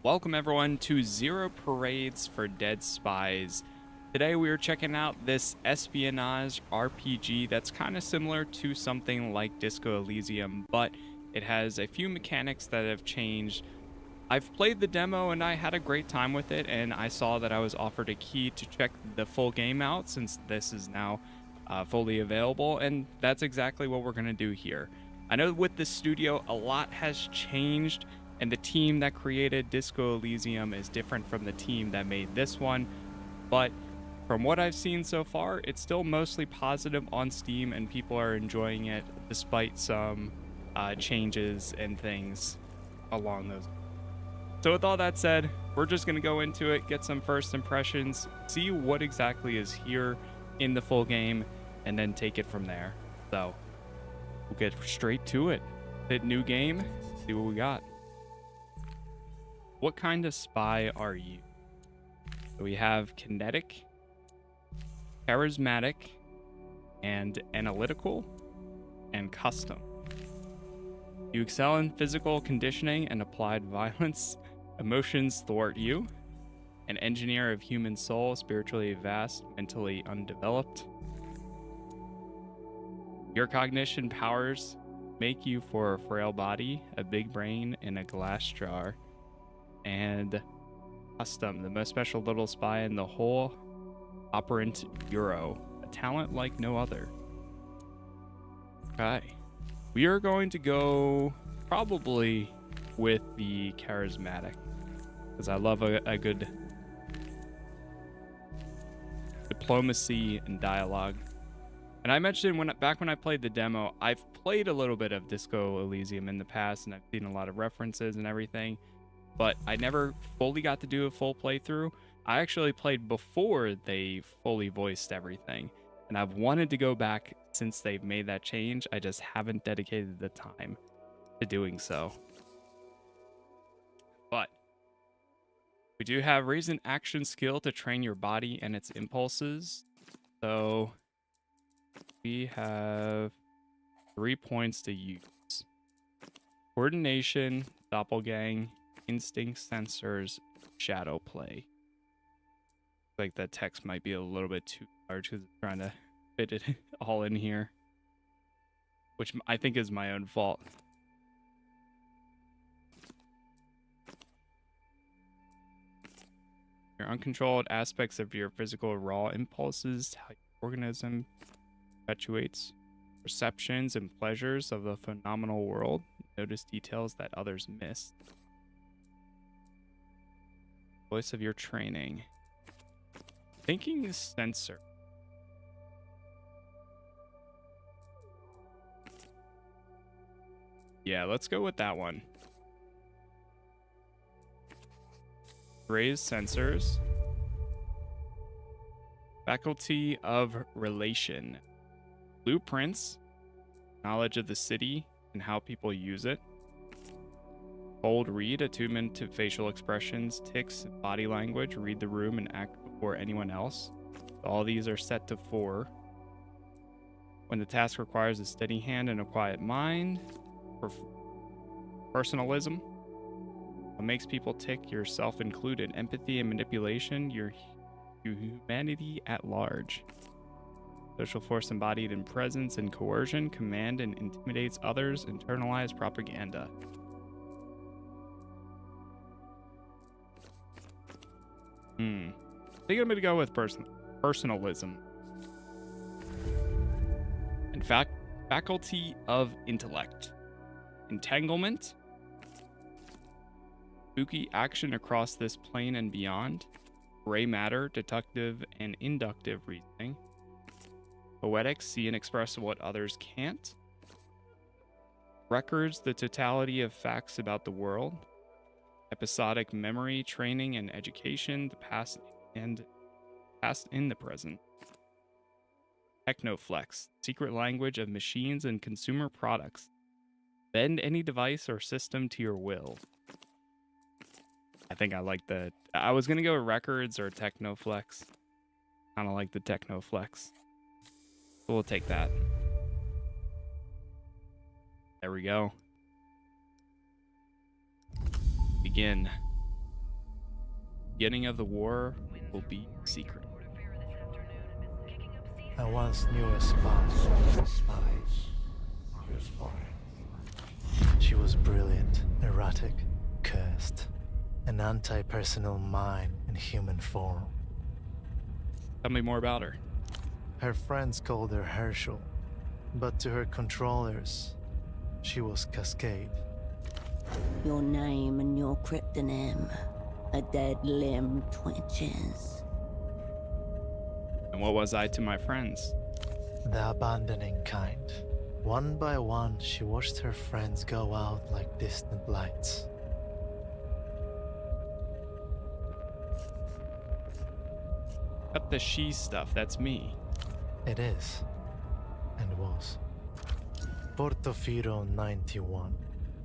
Welcome everyone to Zero Parades for Dead Spies. Today we are checking out this espionage RPG that's kind of similar to something like Disco Elysium, but it has a few mechanics that have changed. I've played the demo and I had a great time with it, and I saw that I was offered a key to check the full game out since this is now fully available, and that's exactly what we're going to do here. I know with this studio a lot has changed, and the team that created Disco Elysium is different from the team that made this one, but from what I've seen so far, it's still mostly positive on Steam and people are enjoying it despite some changes and things along those. So with all that said, we're just going to go into it, get some first impressions, see what exactly is here in the full game, and then take it from there. So we'll get straight to it. Hit new game, see what we got. What kind of spy are you? So we have kinetic, charismatic, and analytical, and custom. You excel in physical conditioning and applied violence. Emotions thwart you. An engineer of human soul, spiritually vast, mentally undeveloped. Your cognition powers make you for a frail body, a big brain, and a glass jar. And custom, the most special little spy in the whole operant bureau, a talent like no other. Okay, we are going to go probably with the charismatic because I love a good diplomacy and dialogue. And I mentioned back when I played the demo, I've played a little bit of Disco Elysium in the past, and I've seen a lot of references and everything, but I never fully got to do a full playthrough. I actually played before they fully voiced everything, and I've wanted to go back since they've made that change. I just haven't dedicated the time to doing so. But we do have reason action skill to train your body and its impulses. So we have 3 points to use. Coordination, doppelgang, instinct sensors, shadow play. Like that text might be a little bit too large because it's trying to fit it all in here, which I think is my own fault. Your uncontrolled aspects of your physical raw impulses, how your organism perpetuates perceptions and pleasures of the phenomenal world. Notice details that others miss. Voice of your training. Thinking sensor. Yeah, let's go with that one. Raise sensors. Faculty of relation. Blueprints. Knowledge of the city and how people use it. Bold read, attunement to facial expressions, tics, body language, read the room and act before anyone else. All these are set to 4. When the task requires a steady hand and a quiet mind. Personalism. What makes people tick, yourself included. Empathy and manipulation, your humanity at large. Social force embodied in presence and coercion, command and intimidates others, internalized propaganda. I think I'm going to go with personalism. In fact, faculty of intellect. Entanglement. Spooky action across this plane and beyond. Gray matter, deductive and inductive reasoning. Poetic, see and express what others can't. Records, the totality of facts about the world. Episodic memory, training, and education, the past and in the present. Technoflex, secret language of machines and consumer products. Bend any device or system to your will. I think I like the... I was going to go with records or Technoflex. Kind of like the Technoflex. So we'll take that. There we go. Begin. Beginning of the war will be secret. I once knew a spy. Spies. Your spy. She was brilliant, erratic, cursed. An anti-personal mine in human form. Tell me more about her. Her friends called her Herschel, but to her controllers, she was Cascade. Your name and your cryptonym. A dead limb twitches. And what was I to my friends? The abandoning kind. One by one, she watched her friends go out like distant lights. Cut the she stuff, that's me. It is, and was. Portofino 91,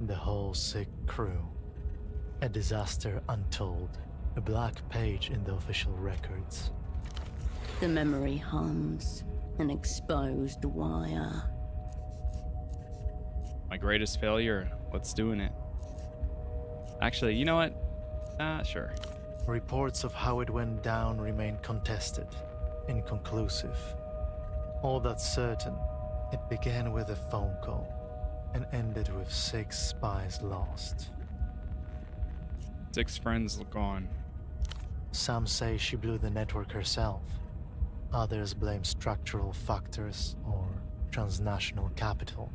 the whole sick crew. A disaster untold, a black page in the official records. The memory hums, an exposed wire. My greatest failure, what's doing it? Actually, you know what? Sure. Reports of how it went down remain contested, inconclusive. All that's certain, it began with a phone call and ended with 6 spies lost. 6 friends gone. Some say she blew the network herself. Others blame structural factors or transnational capital.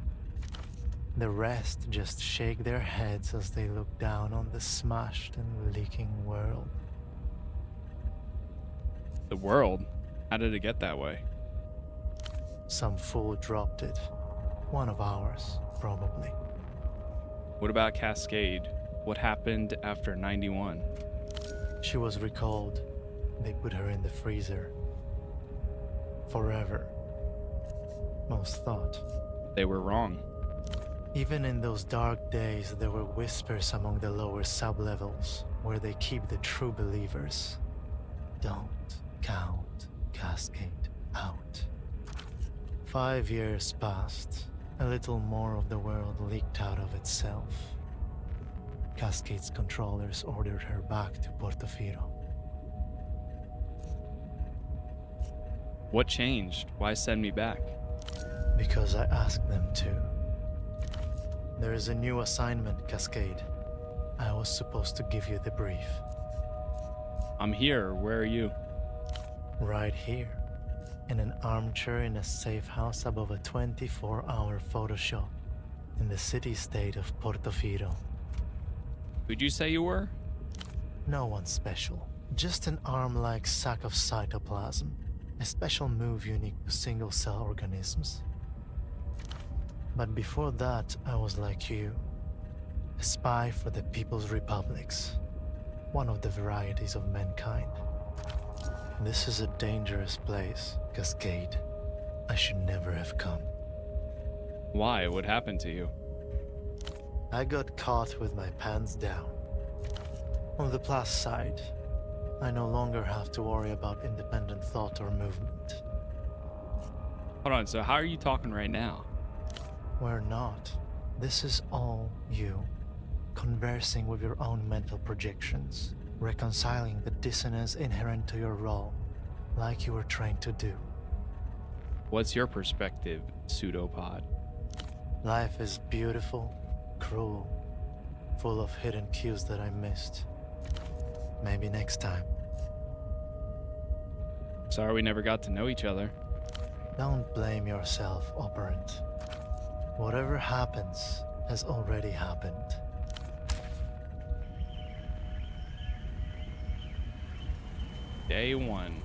The rest just shake their heads as they look down on the smashed and leaking world. The world? How did it get that way? Some fool dropped it. One of ours, probably. What about Cascade? What happened after 91? She was recalled. They put her in the freezer. Forever. Most thought. They were wrong. Even in those dark days, there were whispers among the lower sublevels, where they keep the true believers. Don't count Cascade out. 5 years passed. A little more of the world leaked out of itself. Cascade's controllers ordered her back to Portofino. What changed? Why send me back? Because I asked them to. There is a new assignment, Cascade. I was supposed to give you the brief. I'm here. Where are you? Right here. In an armchair in a safe house above a 24-hour photo shop in the city-state of Portofino. Who'd you say you were? No one special. Just an arm-like sack of cytoplasm. A special move unique to single-cell organisms. But before that, I was like you. A spy for the People's Republics. One of the varieties of mankind. This is a dangerous place, Cascade. I should never have come. Why? What happened to you? I got caught with my pants down. On the plus side, I no longer have to worry about independent thought or movement. Hold on, so how are you talking right now? We're not. This is all you. Conversing with your own mental projections. Reconciling the dissonance inherent to your role, like you were trained to do. What's your perspective, pseudopod? Life is beautiful, cruel, full of hidden cues that I missed. Maybe next time. Sorry we never got to know each other. Don't blame yourself, operant. Whatever happens has already happened. Day 1.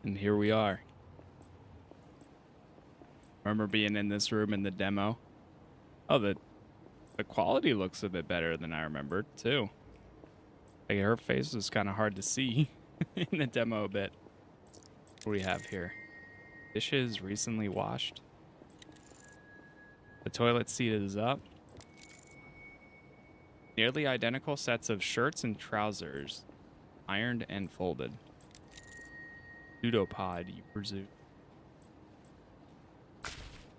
And here we are. Remember being in this room in the demo? Oh, the quality looks a bit better than I remembered, too. Like, her face was kind of hard to see in the demo a bit. What do we have here? Dishes recently washed. The toilet seat is up. Nearly identical sets of shirts and trousers, ironed and folded. Pseudopod, you presume.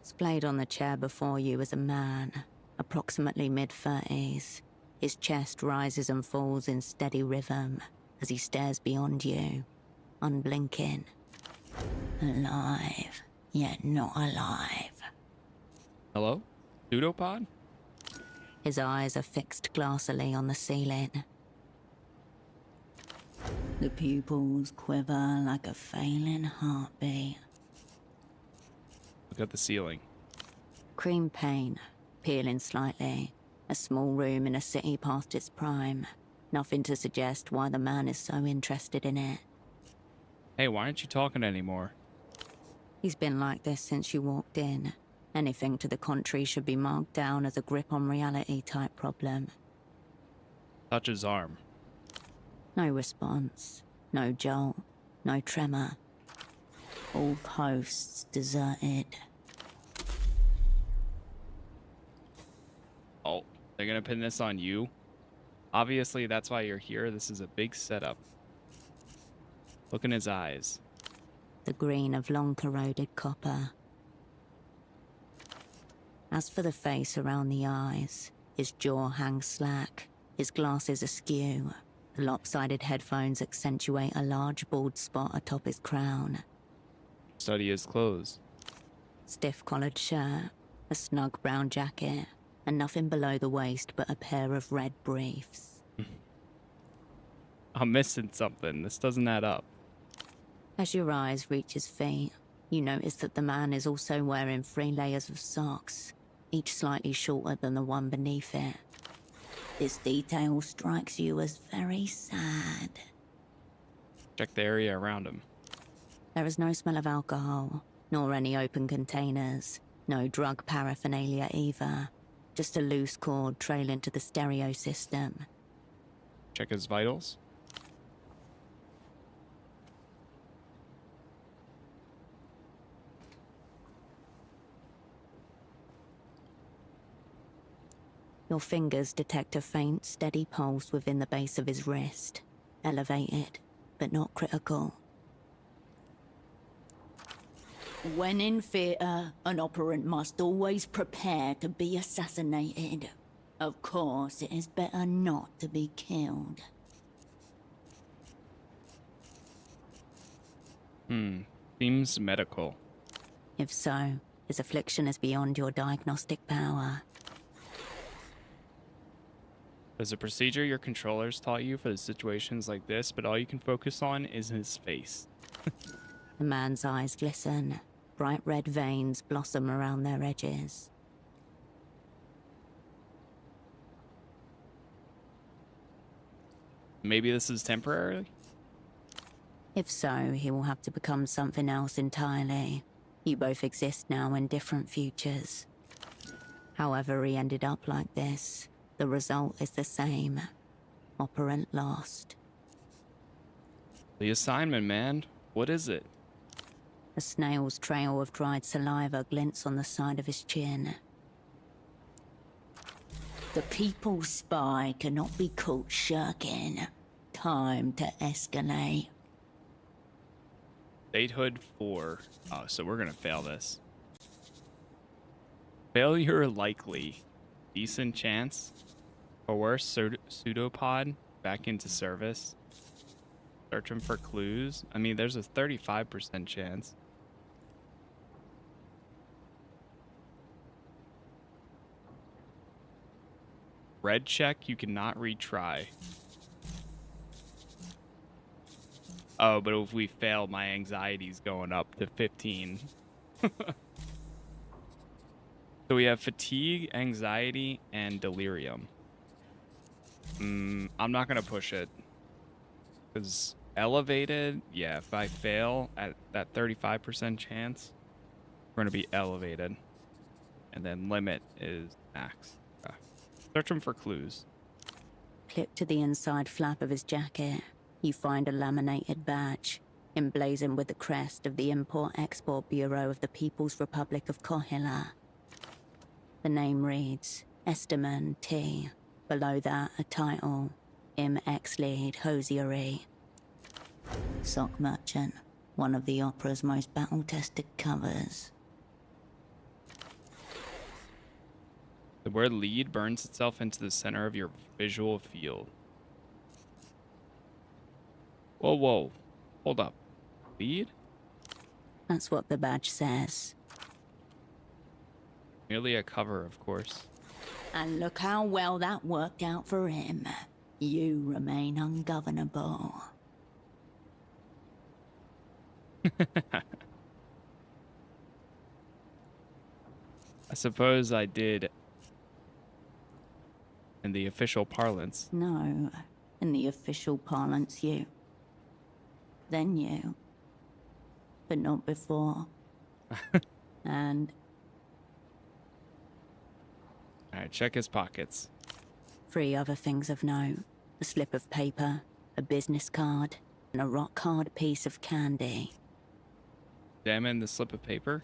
Displayed on the chair before you is a man, approximately mid-30s. His chest rises and falls in steady rhythm as he stares beyond you, unblinking. Alive, yet not alive. Hello? Pseudopod? His eyes are fixed glassily on the ceiling. The pupils quiver like a failing heartbeat. Look at the ceiling. Cream paint, peeling slightly. A small room in a city past its prime. Nothing to suggest why the man is so interested in it. Hey, why aren't you talking anymore? He's been like this since you walked in. Anything to the contrary should be marked down as a grip on reality type problem. Touch his arm. No response, no jolt, no tremor. All posts deserted. Oh, they're gonna pin this on you? Obviously, that's why you're here. This is a big setup. Look in his eyes. The green of long corroded copper. As for the face around the eyes, his jaw hangs slack, his glasses askew. The lopsided headphones accentuate a large bald spot atop his crown. Study his clothes. Stiff-collared shirt, a snug brown jacket, and nothing below the waist but a pair of red briefs. I'm missing something. This doesn't add up. As your eyes reach his feet, you notice that the man is also wearing 3 layers of socks, each slightly shorter than the one beneath it. This detail strikes you as very sad. Check the area around him. There is no smell of alcohol, nor any open containers, no drug paraphernalia either. Just a loose cord trailing to the stereo system. Check his vitals. Your fingers detect a faint, steady pulse within the base of his wrist. Elevated, but not critical. When in theatre, an operant must always prepare to be assassinated. Of course, it is better not to be killed. Seems medical. If so, his affliction is beyond your diagnostic power. There's a procedure your controllers taught you for the situations like this, but all you can focus on is his face. The man's eyes glisten. Bright red veins blossom around their edges. Maybe this is temporary? If so, he will have to become something else entirely. You both exist now in different futures. However he ended up like this, the result is the same. Operant lost. The assignment, man. What is it? A snail's trail of dried saliva glints on the side of his chin. The people's spy cannot be caught shirking. Time to escalate. Statehood 4. Oh, so we're gonna fail this. Failure likely. Decent chance. Or worse, pseudopod back into service. Searching for clues. I mean, there's a 35% chance. Red check, you cannot retry. Oh, but if we fail, my anxiety's going up to 15. So we have fatigue, anxiety, and delirium. I'm not going to push it. Because elevated, yeah, if I fail at that 35% chance, we're going to be elevated. And then limit is max. Okay. Search them for clues. Clipped to the inside flap of his jacket, you find a laminated badge, emblazoned with the crest of the Import-Export Bureau of the People's Republic of Kohila. The name reads, Esteman T. Below that, a title, Im Ex-Lead Hosiery. Sock Merchant, one of the opera's most battle-tested covers. The word lead burns itself into the center of your visual field. Whoa, whoa. Hold up. Lead? That's what the badge says. Merely a cover, of course. And look how well that worked out for him. You remain ungovernable. I suppose I did in the official parlance. No, in the official parlance, you. Then you. But not before. And Alright, check his pockets. 3 other things of note. A slip of paper, a business card, and a rock-hard piece of candy. Examine the slip of paper.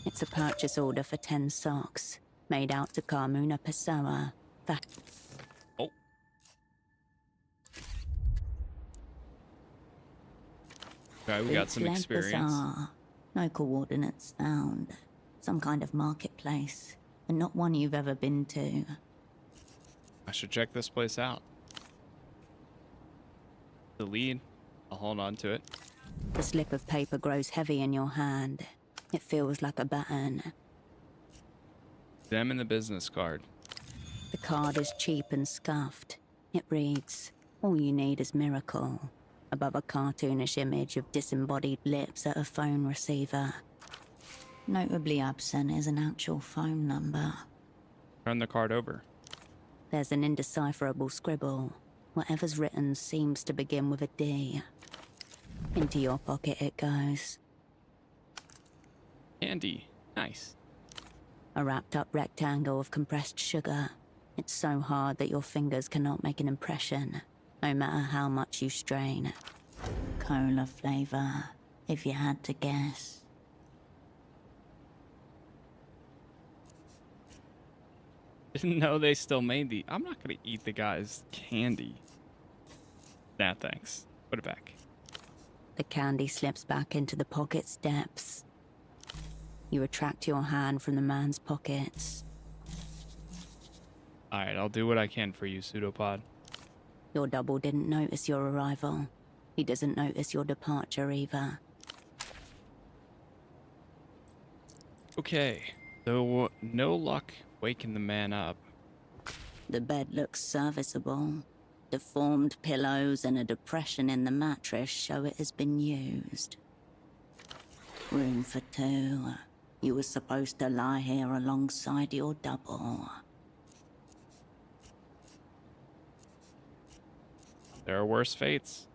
It's a purchase order for 10 socks, made out to Carmuna Pessoa. Oh. Okay, we got some Bootleg experience. bazaar. No coordinates found. Some kind of marketplace, and not one you've ever been to. I should check this place out. The lead. I'll hold on to it. The slip of paper grows heavy in your hand. It feels like a baton. Examine the business card. The card is cheap and scuffed. It reads, all you need is miracle, above a cartoonish image of disembodied lips at a phone receiver. Notably absent is an actual phone number. Turn the card over. There's an indecipherable scribble. Whatever's written seems to begin with a D. Into your pocket it goes. Candy. Nice. A wrapped up rectangle of compressed sugar. It's so hard that your fingers cannot make an impression, no matter how much you strain. Cola flavor, if you had to guess. Didn't know they still made the... I'm not gonna eat the guy's candy. Nah, thanks. Put it back. The candy slips back into the pocket's depths. You retract your hand from the man's pockets. Alright, I'll do what I can for you, Pseudopod. Your double didn't notice your arrival. He doesn't notice your departure either. Okay, so no luck waking the man up. The bed looks serviceable. Deformed pillows and a depression in the mattress show it has been used. Room for 2. You were supposed to lie here alongside your double. There are worse fates.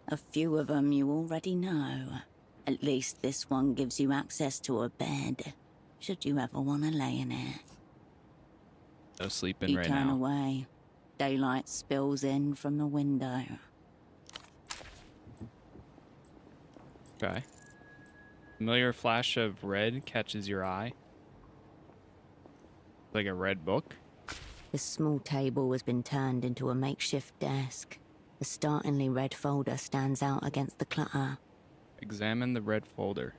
A few of them you already know. At least this one gives you access to a bed, should you ever want to lay in it. No sleeping You right turn now. away. Daylight spills in from the window. Okay. Familiar flash of red catches your eye. Like a red book. The small table has been turned into a makeshift desk. The startlingly red folder stands out against the clutter. Examine the red folder.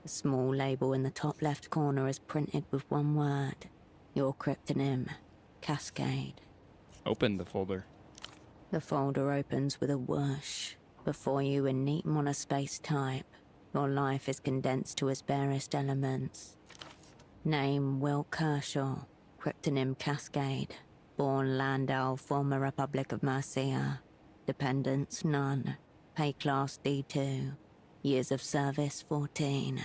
The small label in the top left corner is printed with one word. Your cryptonym, Cascade. Open the folder. The folder opens with a whoosh. Before you in neat monospace type, your life is condensed to its barest elements. Name Will Kershaw, cryptonym Cascade. Born Landau, former Republic of Mercia. Dependents none. Pay class D2. Years of service 14.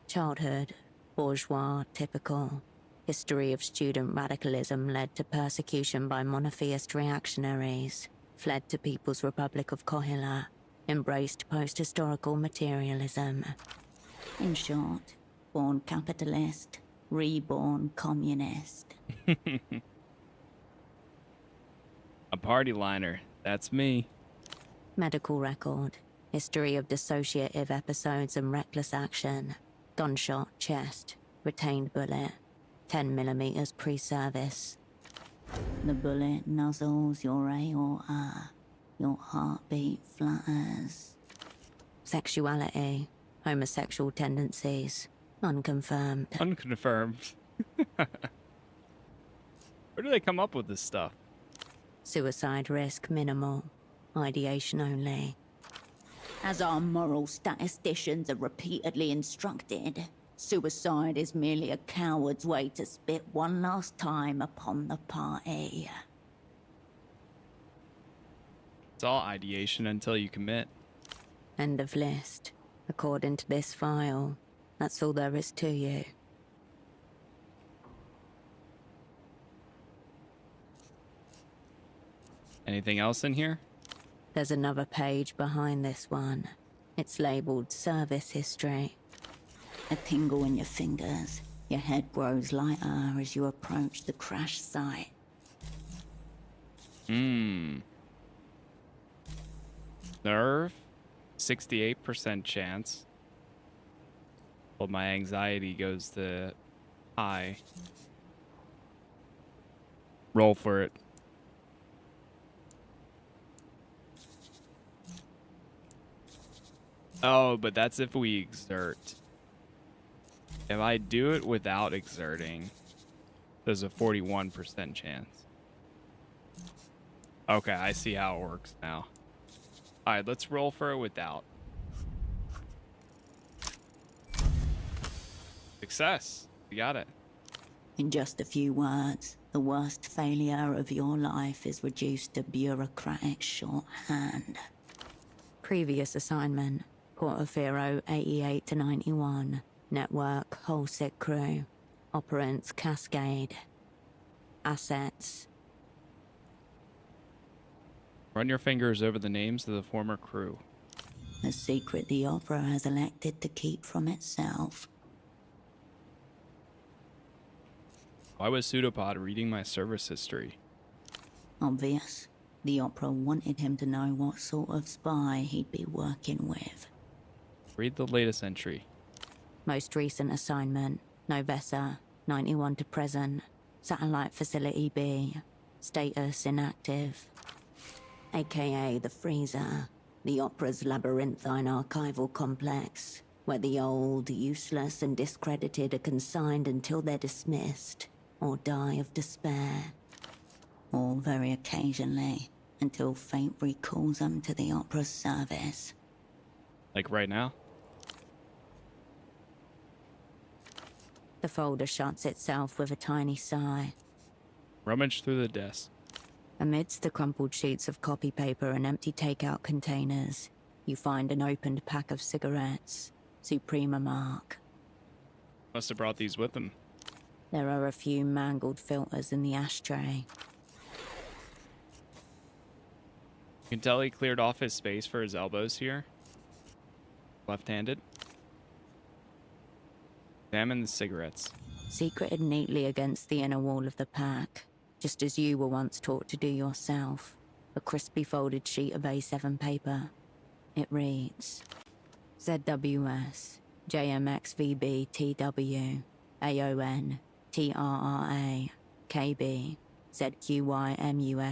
Childhood, bourgeois, typical. History of student radicalism led to persecution by monotheist reactionaries. Fled to People's Republic of Kohila. Embraced post-historical materialism. In short, born capitalist, reborn communist. party liner. That's me. Medical record. History of dissociative episodes and reckless action. Gunshot, chest. Retained bullet. 10 millimeters pre-service. The bullet nuzzles your aorta. Your heartbeat flutters. Sexuality. Homosexual tendencies. Unconfirmed. Unconfirmed. Where do they come up with this stuff? Suicide risk minimal. Ideation only. As our moral statisticians are repeatedly instructed, suicide is merely a coward's way to spit one last time upon the party. It's all ideation until you commit. End of list. According to this file, that's all there is to you. Anything else in here? There's another page behind this one. It's labeled Service History. A tingle in your fingers. Your head grows lighter as you approach the crash site. Nerve, 68% chance. Well, my anxiety goes to high. Roll for it. Oh, but that's if we exert. If I do it without exerting, there's a 41% chance. Okay, I see how it works now. Alright, let's roll for it without. Success. We got it. In just a few words, the worst failure of your life is reduced to bureaucratic shorthand. Previous assignment, Portofino 88 to 91. Network, whole sick crew. Operants, Cascade. Assets. Run your fingers over the names of the former crew. A secret the Opera has elected to keep from itself. Why was Pseudopod reading my service history? Obvious. The Opera wanted him to know what sort of spy he'd be working with. Read the latest entry. Most recent assignment, Novessa, 91 to present. Satellite Facility B. Status inactive. AKA the Freezer, the Opera's labyrinthine archival complex, where the old, useless, and discredited are consigned until they're dismissed, or die of despair. Or very occasionally, until fate recalls them to the Opera's service. Like right now? The folder shuts itself with a tiny sigh. Rummage through the desk. Amidst the crumpled sheets of copy paper and empty takeout containers, you find an opened pack of cigarettes, Suprema mark. Must have brought these with him. There are a few mangled filters in the ashtray. You can tell he cleared off his space for his elbows here. Left-handed. Examine the cigarettes. Secreted neatly against the inner wall of the pack, just as you were once taught to do yourself. A crisply folded sheet of A7 paper. It reads, ZWS, JMXVB TW, AON, TRRA, KB, ZQYMUSGS.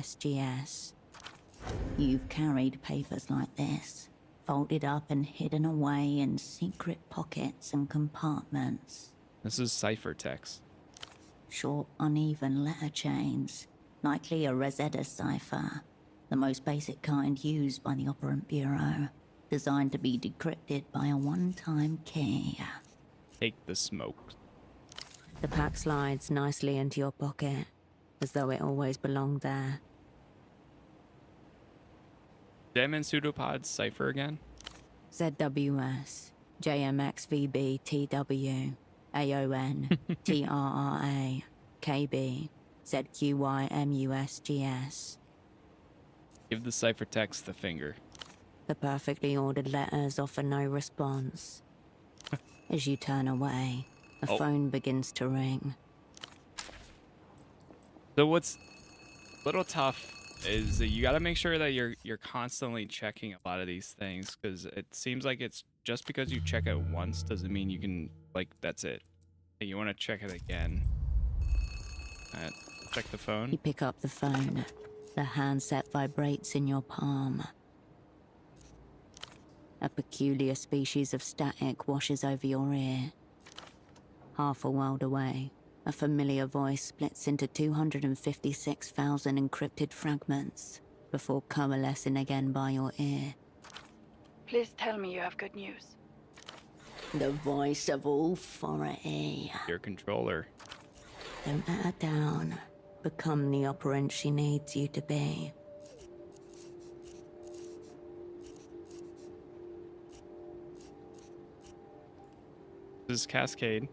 You've carried papers like this, folded up and hidden away in secret pockets and compartments. This is ciphertext. Short, uneven letter chains, likely a Rosetta cipher, the most basic kind used by the Operant Bureau, designed to be decrypted by a one-time key. Take the smoke. The pack slides nicely into your pocket, as though it always belonged there. Examine Pseudopod's cipher again. ZWS, JMXVB TW, AON, TRRA, KB, ZQYMUSGS. Give the ciphertext the finger. The perfectly ordered letters offer no response. As you turn away, a phone begins to ring. So what's a little tough is that you got to make sure that you're constantly checking a lot of these things, because it seems like it's just because you check it once doesn't mean you can, like, that's it. You want to check it again. Check the phone. You pick up the phone. The handset vibrates in your palm. A peculiar species of static washes over your ear. Half a world away, a familiar voice splits into 256,000 encrypted fragments before coalescing again by your ear. Please tell me you have good news. The voice of authority. Your controller. Don't let her down. Become the operant she needs you to be. This is Cascade.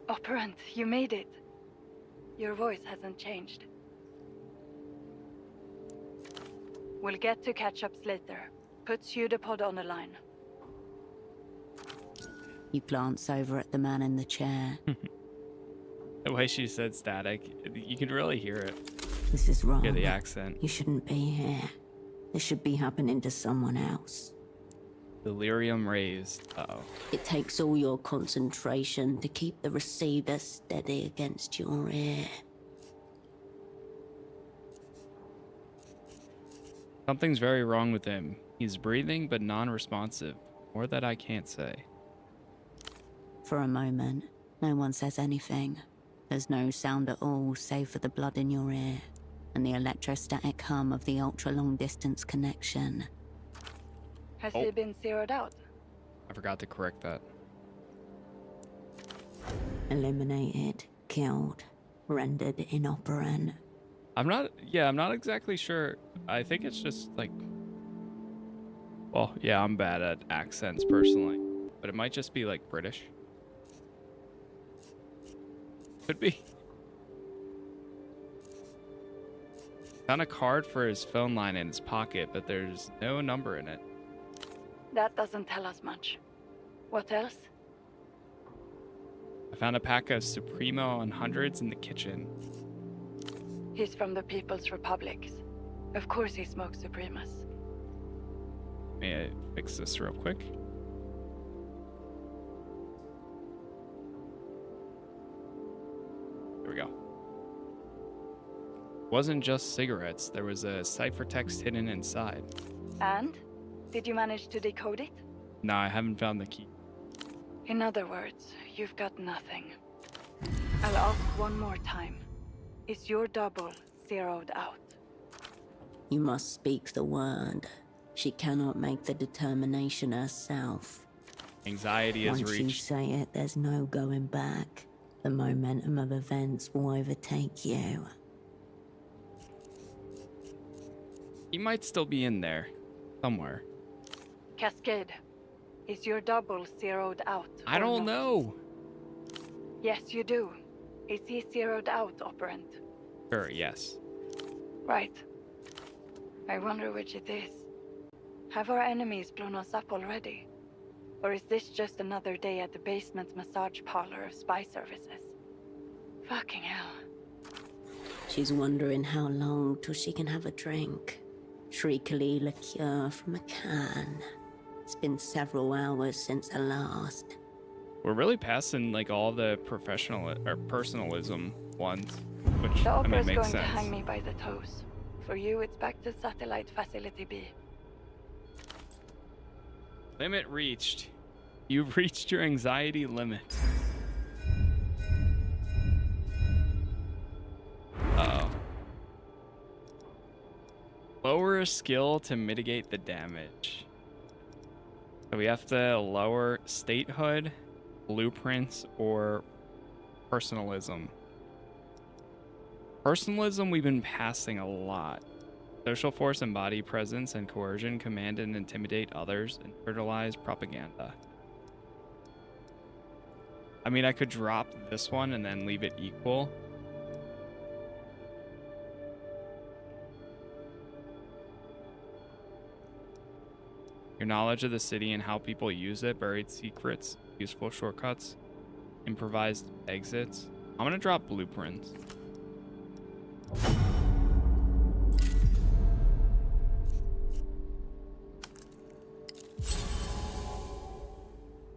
Operant, you made it. Your voice hasn't changed. We'll get to catch-ups later. Put pseudopod on the line. You glance over at the man in the chair. The way she said static, you can really hear it. This is wrong. Hear the accent. You shouldn't be here. This should be happening to someone else. Delirium raised. Uh-oh. It takes all your concentration to keep the receiver steady against your ear. Something's very wrong with him. He's breathing but non-responsive. More that I can't say. For a moment, no one says anything. There's no sound at all save for the blood in your ear and the electrostatic hum of the ultra-long-distance connection. Has he been zeroed out? I forgot to correct that. Eliminated, killed, rendered inoperant. I'm not exactly sure. I think it's just like, well, yeah, I'm bad at accents personally, but it might just be like British. Could be. Found a card for his phone line in his pocket, but there's no number in it. That doesn't tell us much. What else? I found a pack of Supremo 100s in the kitchen. He's from the People's Republics. Of course he smokes Supremas. May I fix this real quick? There we go. Wasn't just cigarettes, there was a ciphertext hidden inside. And? Did you manage to decode it? No, I haven't found the key. In other words, you've got nothing. I'll ask one more time. Is your double zeroed out? You must speak the word. She cannot make the determination herself. Anxiety is Once you reached. say it, there's no going back. The momentum of events will overtake you. He might still be in there. Somewhere. Cascade, is your double zeroed out? I or don't not? know. Yes, you do. Is he zeroed out, operant? Sure, yes. Right. I wonder which it is. Have our enemies blown us up already? Or is this just another day at the basement massage parlor of spy services? Fucking hell. She's wondering how long till she can have a drink. Shriekily liqueur from a can. It's been several hours since her last. We're really passing like all the professional or personalism ones, which The I mean opera's makes going sense. to hang me by the toes. For you, it's back to Satellite Facility B. Limit reached. You've reached your anxiety limit. Uh-oh. Lower a skill to mitigate the damage. So we have to lower statehood, blueprints, or personalism. Personalism we've been passing a lot. Social force and body presence and coercion command and intimidate others and fertilize propaganda. I mean, I could drop this one and then leave it equal. Your knowledge of the city and how people use it, buried secrets, useful shortcuts, improvised exits. I'm gonna drop blueprints.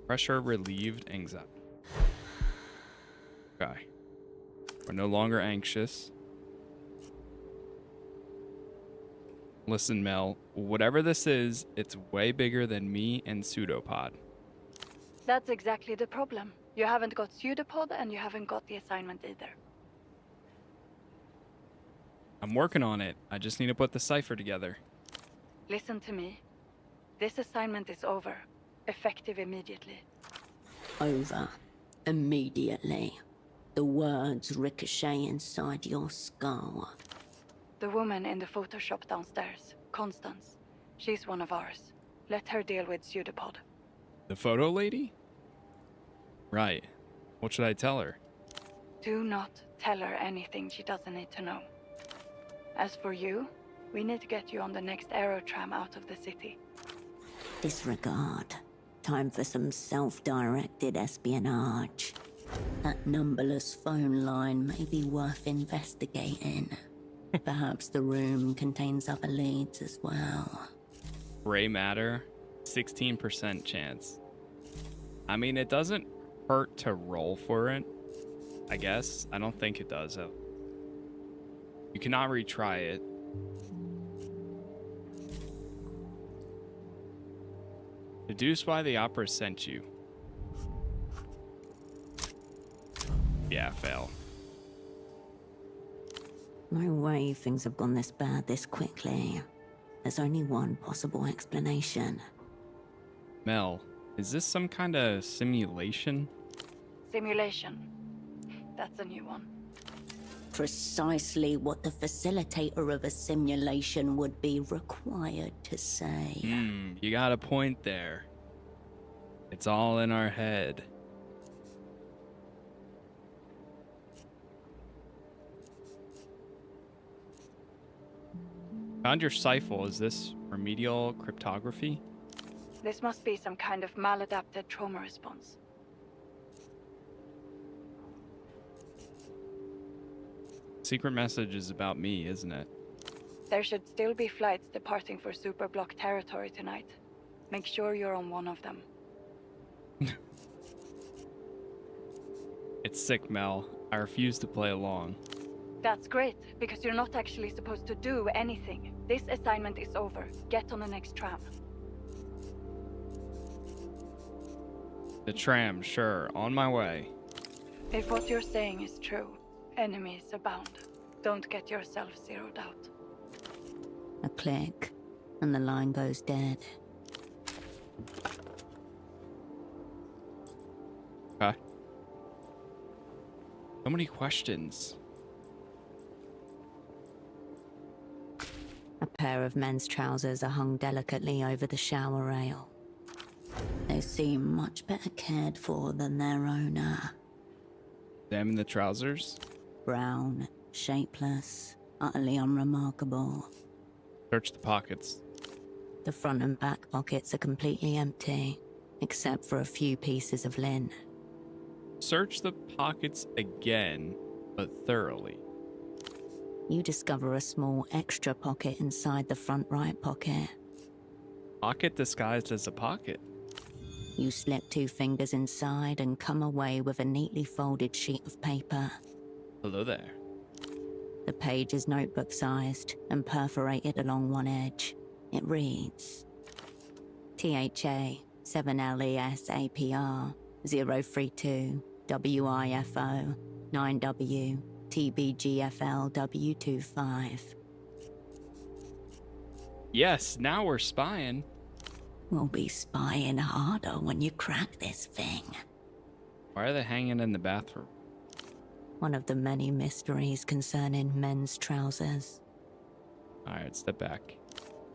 Pressure relieved anxiety. Okay. We're no longer anxious. Listen, Mel, whatever this is, it's way bigger than me and Pseudopod. That's exactly the problem. You haven't got Pseudopod and you haven't got the assignment either. I'm working on it. I just need to put the cipher together. Listen to me. This assignment is over. Effective immediately. Over. Immediately. The words ricochet inside your skull. The woman in the photo shop downstairs, Constanz. She's one of ours. Let her deal with Pseudopod. The photo lady? Right. What should I tell her? Do not tell her anything she doesn't need to know. As for you, we need to get you on the next aerotram out of the city. Disregard. Time for some self-directed espionage. That numberless phone line may be worth investigating. Perhaps the room contains other leads as well. Gray matter, 16% chance. I mean, it doesn't hurt to roll for it, I guess. I don't think it does, though. You cannot retry it. Deduce why the opera sent you. Yeah, fail. No way things have gone this bad this quickly. There's only one possible explanation. Mel, is this some kind of simulation? Simulation. That's a new one. Precisely what the facilitator of a simulation would be required to say. You got a point there. It's all in our head. Found your cipher. Is this remedial cryptography? This must be some kind of maladapted trauma response. Secret message is about me, isn't it? There should still be flights departing for Superblock territory tonight. Make sure you're on one of them. It's sick, Mel. I refuse to play along. That's great, because you're not actually supposed to do anything. This assignment is over. Get on the next tram. The tram, sure. On my way. If what you're saying is true, enemies abound. Don't get yourself zeroed out. A click, and the line goes dead. Okay. So many questions. A pair of men's trousers are hung delicately over the shower rail. They seem much better cared for than their owner. Them in the trousers? Brown, shapeless, utterly unremarkable. Search the pockets. The front and back pockets are completely empty, except for a few pieces of linen. Search the pockets again, but thoroughly. You discover a small extra pocket inside the front right pocket. Pocket disguised as a pocket. You slip 2 fingers inside and come away with a neatly folded sheet of paper. Hello there. The page is notebook-sized and perforated along one edge. It reads, THA 7LES APR 032 WIFO 9W TBGFL W25. Yes, now we're spying. We'll be spying harder when you crack this thing. Why are they hanging in the bathroom? One of the many mysteries concerning men's trousers. Alright, step back.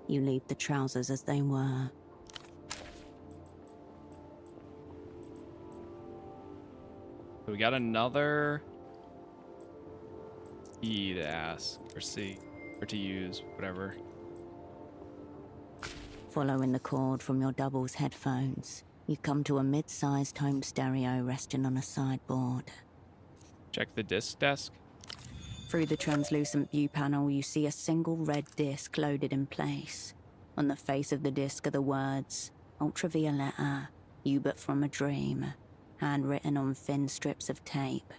You leave the trousers as they were. So we got another E to ask, or C, or to use, whatever. Following the cord from your double's headphones, you come to a mid-sized home stereo resting on a sideboard. Check the disc desk. Through the translucent view panel, you see a single red disc loaded in place. On the face of the disc are the words, Ultravioletta, You but from a dream, handwritten on thin strips of tape.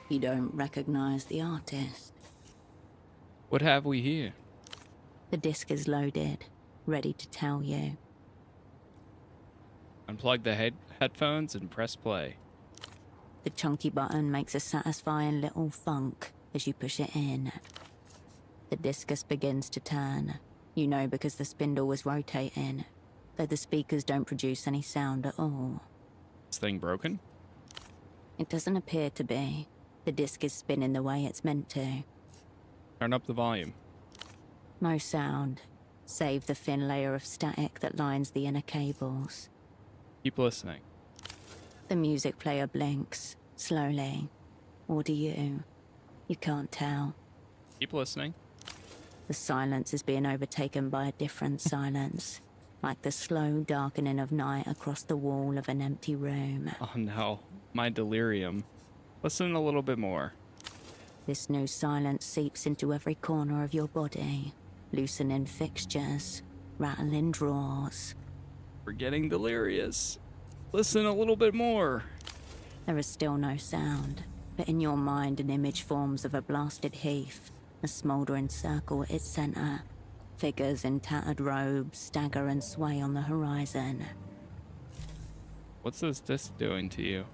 You don't recognize the artist. What have we here? The disc is loaded, ready to tell you. Unplug the headphones and press play. The chunky button makes a satisfying little thunk as you push it in. The discus begins to turn. You know because the spindle was rotating, though the speakers don't produce any sound at all. This thing broken? It doesn't appear to be. The disc is spinning the way it's meant to. Turn up the volume. No sound, save the thin layer of static that lines the inner cables. Keep listening. The music player blinks, slowly. Or do you? You can't tell. Keep listening. The silence is being overtaken by a different silence, like the slow darkening of night across the wall of an empty room. Oh no, my delirium. Listen a little bit more. This new silence seeps into every corner of your body, loosening fixtures, rattling drawers. We're getting delirious. Listen a little bit more. There is still no sound, but in your mind an image forms of a blasted heath, a smouldering circle at its center. Figures in tattered robes stagger and sway on the horizon. What's this disc doing to you?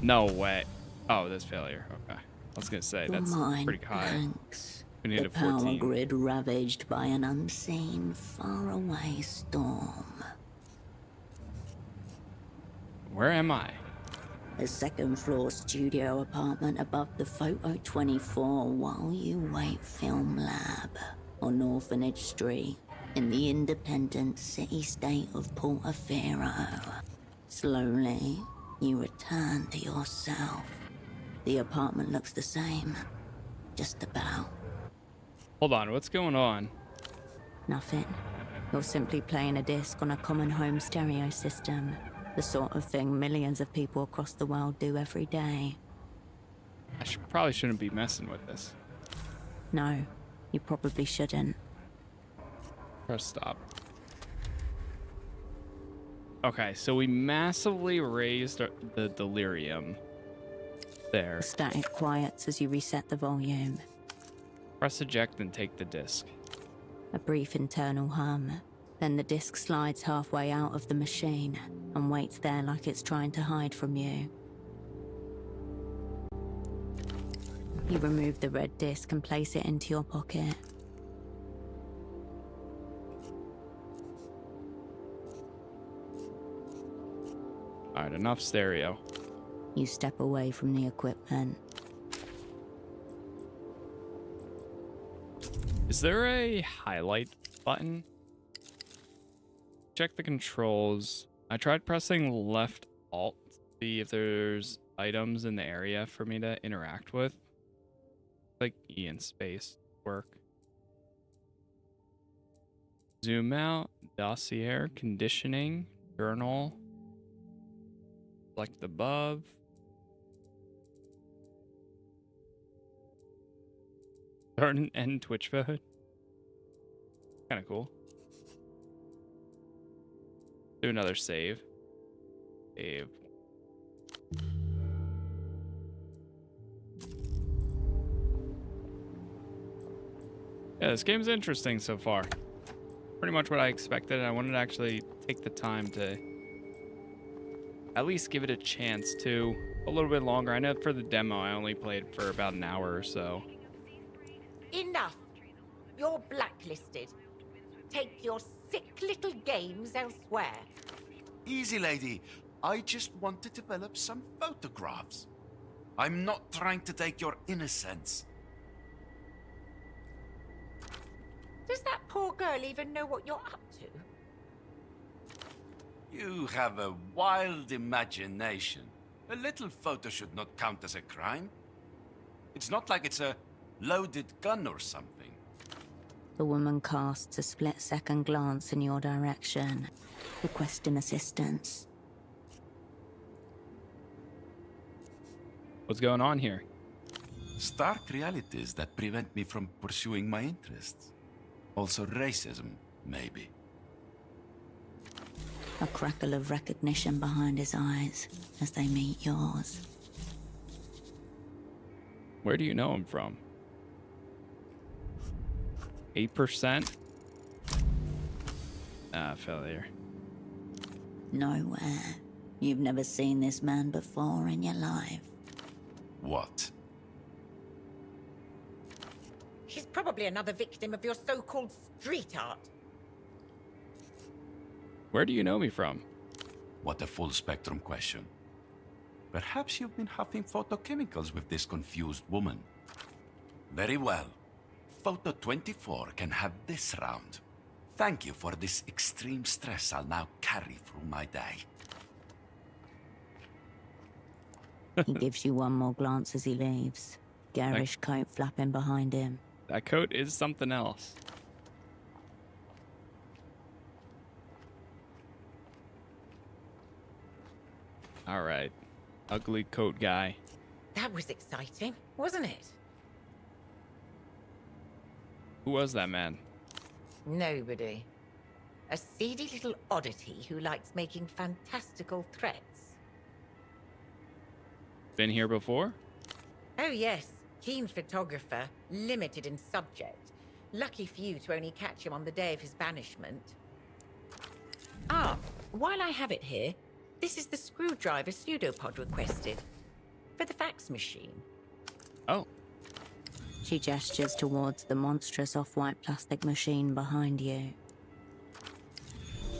No way. Oh, that's failure. Okay. I was gonna say, Your that's mind pretty high. blanks. We need The a power 14. grid ravaged by an unseen, faraway storm. Where am I? A second-floor studio apartment above the Foto 24 while you wait film lab on Orphanage Street in the independent city-state of Portofino. Slowly, you return to yourself. The apartment looks the same, just about. Hold on, what's going on? Nothing. You're simply playing a disc on a common home stereo system. The sort of thing millions of people across the world do every day. I probably shouldn't be messing with this. No, you probably shouldn't. Press stop. Okay, so we massively raised the delirium. There. The static quiets as you reset the volume. Press eject and take the disc. A brief internal hum. Then the disc slides halfway out of the machine and waits there like it's trying to hide from you. You remove the red disc and place it into your pocket. Alright, enough stereo. You step away from the equipment. Is there a highlight button? Check the controls. I tried pressing left alt to see if there's items in the area for me to interact with. Like E and space work. Zoom out, dossier, conditioning, journal. Select above. Start and end Twitch mode. Kind of cool. Do another save. Save. Yeah, this game's interesting so far. Pretty much what I expected. I wanted to actually take the time to at least give it a chance to. A little bit longer. I know for the demo I only played for about an hour or so. Enough! You're blacklisted. Take your sick little games elsewhere. Easy, lady. I just want to develop some photographs. I'm not trying to take your innocence. Does that poor girl even know what you're up to? You have a wild imagination. A little photo should not count as a crime. It's not like it's a loaded gun or something. The woman casts a split-second glance in your direction, requesting assistance. What's going on here? Stark realities that prevent me from pursuing my interests. Also racism. maybe. A crackle of recognition behind his eyes as they meet yours. Where do you know him from? 8%? Failure. Nowhere. You've never seen this man before in your life. What? She's probably another victim of your so-called street art. Where do you know me from? What a full spectrum question. Perhaps you've been huffing photochemicals with this confused woman. Very well. Photo 24 can have this round. Thank you for this extreme stress I'll now carry through my day. He gives you one more glance as he leaves. Garish coat flapping behind him. That coat is something else. All right. Ugly coat guy. That was exciting, wasn't it? Who was that man? Nobody. A seedy little oddity who likes making fantastical threats. Been here before? Oh yes, keen photographer, limited in subject. Lucky for you to only catch him on the day of his banishment. Ah, while I have it here, this is the screwdriver pseudopod requested. For the fax machine. Oh. She gestures towards the monstrous off-white plastic machine behind you.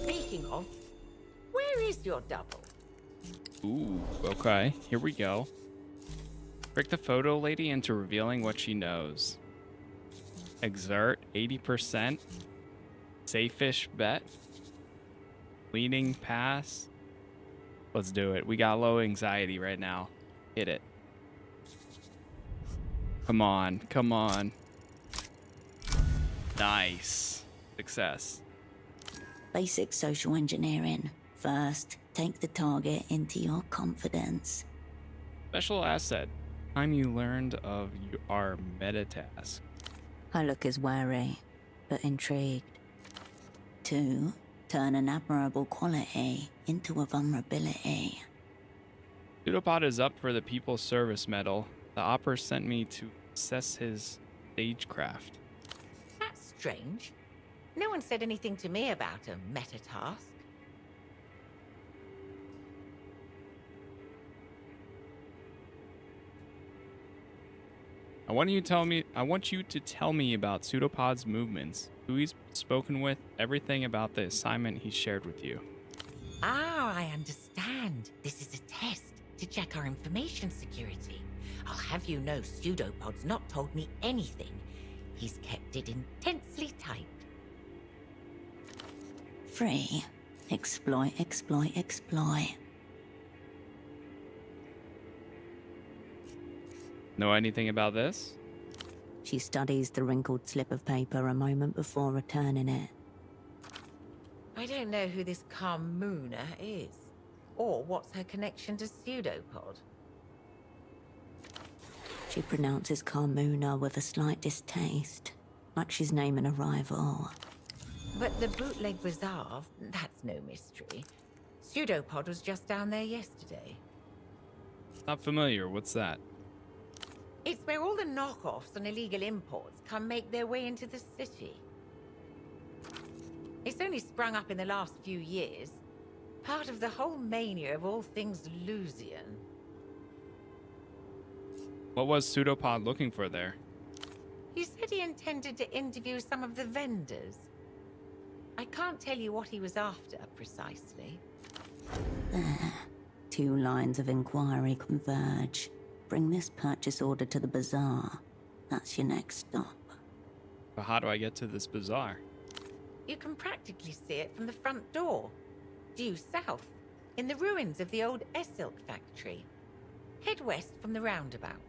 Speaking of, where is your double? Ooh, okay. Here we go. Trick the photo lady into revealing what she knows. Exert 80%. Safe-ish bet. Leaning pass. Let's do it. We got low anxiety right now. Hit it. Come on. Come on. Nice. Success. Basic social engineering. First, take the target into your confidence. Special asset. Time you learned of our meta task. Her look is wary, but intrigued. 2, turn an admirable quality into a vulnerability. Pseudopod is up for the People's Service Medal. The opera sent me to assess his stagecraft. That's strange. No one said anything to me about a meta task. I want you to tell me about Pseudopod's movements, who he's spoken with, everything about the assignment he shared with you. Ah, I understand. This is a test to check our information security. I'll have you know Pseudopod's not told me anything. He's kept it intensely tight. 3, exploit, exploit, exploit. Know anything about this? She studies the wrinkled slip of paper a moment before returning it. I don't know who this Carmuna is, or what's her connection to Pseudopod. She pronounces Carmuna with a slight distaste, like she's naming a rival. But the bootleg bazaar, that's no mystery. Pseudopod was just down there yesterday. Not familiar. What's that? It's where all the knockoffs and illegal imports come make their way into the city. It's only sprung up in the last few years. Part of the whole mania of all things Lusian. What was Pseudopod looking for there? He said he intended to interview some of the vendors. I can't tell you what he was after precisely. There. 2 lines of inquiry converge. Bring this purchase order to the bazaar. That's your next stop. But how do I get to this bazaar? You can practically see it from the front door. Due south, in the ruins of the old Essilk factory. Head west from the roundabout.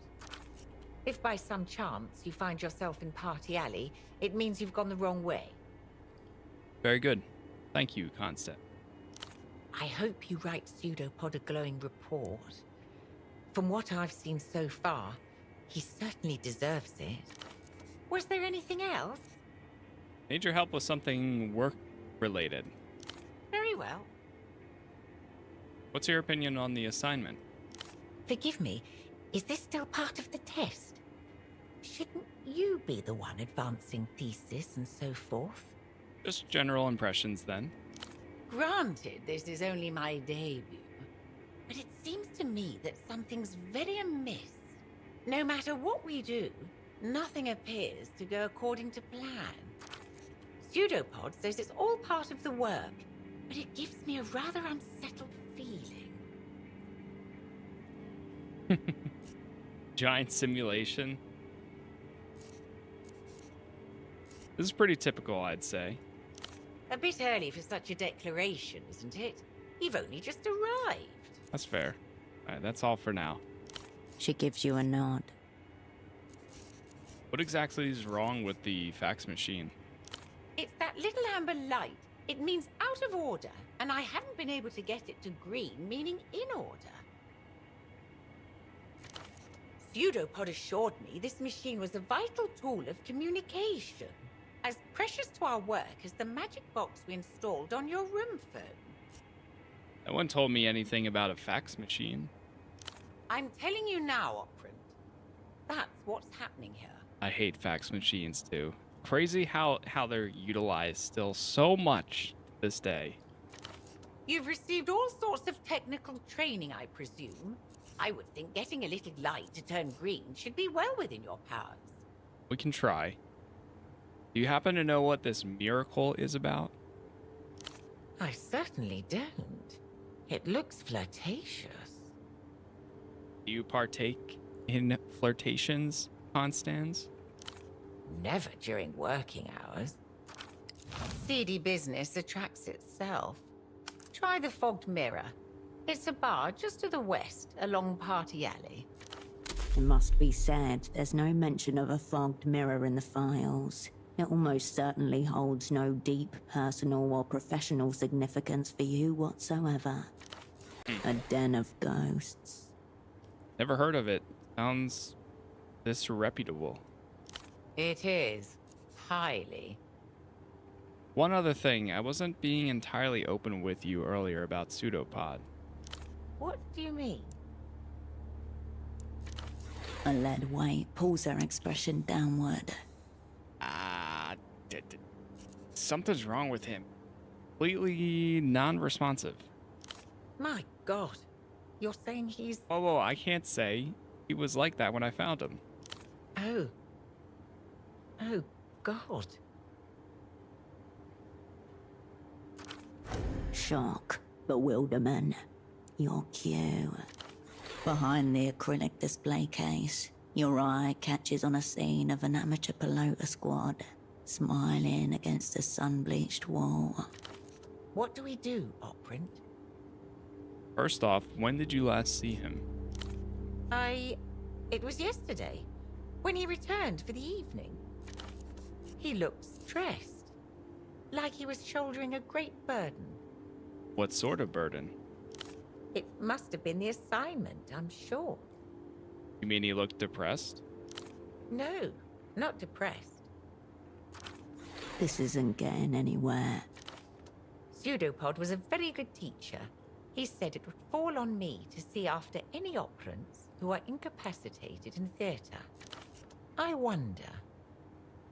If by some chance you find yourself in Party Alley, it means you've gone the wrong way. Very good. Thank you, Constanz. I hope you write Pseudopod a glowing report. From what I've seen so far, he certainly deserves it. Was there anything else? Need your help with something work-related. Very well. What's your opinion on the assignment? Forgive me, is this still part of the test? Shouldn't you be the one advancing thesis and so forth? Just general impressions, then. Granted, this is only my debut, but it seems to me that something's very amiss. No matter what we do, nothing appears to go according to plan. Pseudopod says it's all part of the work, but it gives me a rather unsettled feeling. Giant simulation. This is pretty typical, I'd say. A bit early for such a declaration, isn't it? You've only just arrived. That's fair. Alright, that's all for now. She gives you a nod. What exactly is wrong with the fax machine? It's that little amber light. It means out of order, and I haven't been able to get it to green, meaning in order. Pseudopod assured me this machine was a vital tool of communication, as precious to our work as the magic box we installed on your room phone. No one told me anything about a fax machine. I'm telling you now, Operant. That's what's happening here. I hate fax machines too. Crazy how they're utilized still so much this day. You've received all sorts of technical training, I presume. I would think getting a little light to turn green should be well within your powers. We can try. Do you happen to know what this miracle is about? I certainly don't. It looks flirtatious. Do you partake in flirtations, Constanz? Never during working hours. Seedy business attracts itself. Try the Fogged Mirror. It's a bar just to the west, along Party Alley. It must be said, there's no mention of a fogged mirror in the files. It almost certainly holds no deep personal or professional significance for you whatsoever. A den of ghosts. Never heard of it. Sounds disreputable. It is. Highly. One other thing, I wasn't being entirely open with you earlier about Pseudopod. What do you mean? A lead weight pulls her expression downward. Something's wrong with him. Completely non-responsive. My God. You're saying he's... Whoa, I can't say. He was like that when I found him. Oh. Oh, God. Shock, bewilderment. Your cue. Behind the acrylic display case, your eye catches on a scene of an amateur pelota squad, smiling against a sun-bleached wall. What do we do, Operant? First off, when did you last see him? It was yesterday, when he returned for the evening. He looked stressed, like he was shouldering a great burden. What sort of burden? It must have been the assignment, I'm sure. You mean he looked depressed? No, not depressed. This isn't getting anywhere. Pseudopod was a very good teacher. He said it would fall on me to see after any operants who are incapacitated in theatre. I wonder,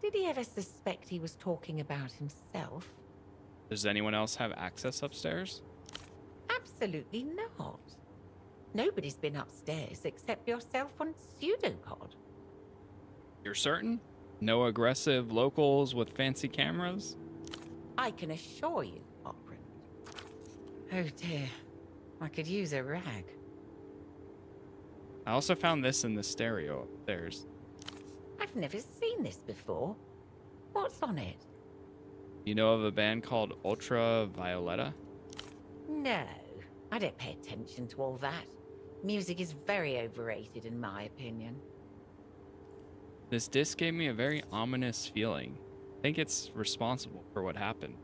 did he ever suspect he was talking about himself? Does anyone else have access upstairs? Absolutely not. Nobody's been upstairs except yourself and Pseudopod. You're certain? No aggressive locals with fancy cameras? I can assure you, Operant. Oh dear, I could use a rag. I also found this in the stereo upstairs. I've never seen this before. What's on it? You know of a band called Ultra Violetta? No, I don't pay attention to all that. Music is very overrated in my opinion. This disc gave me a very ominous feeling. I think it's responsible for what happened.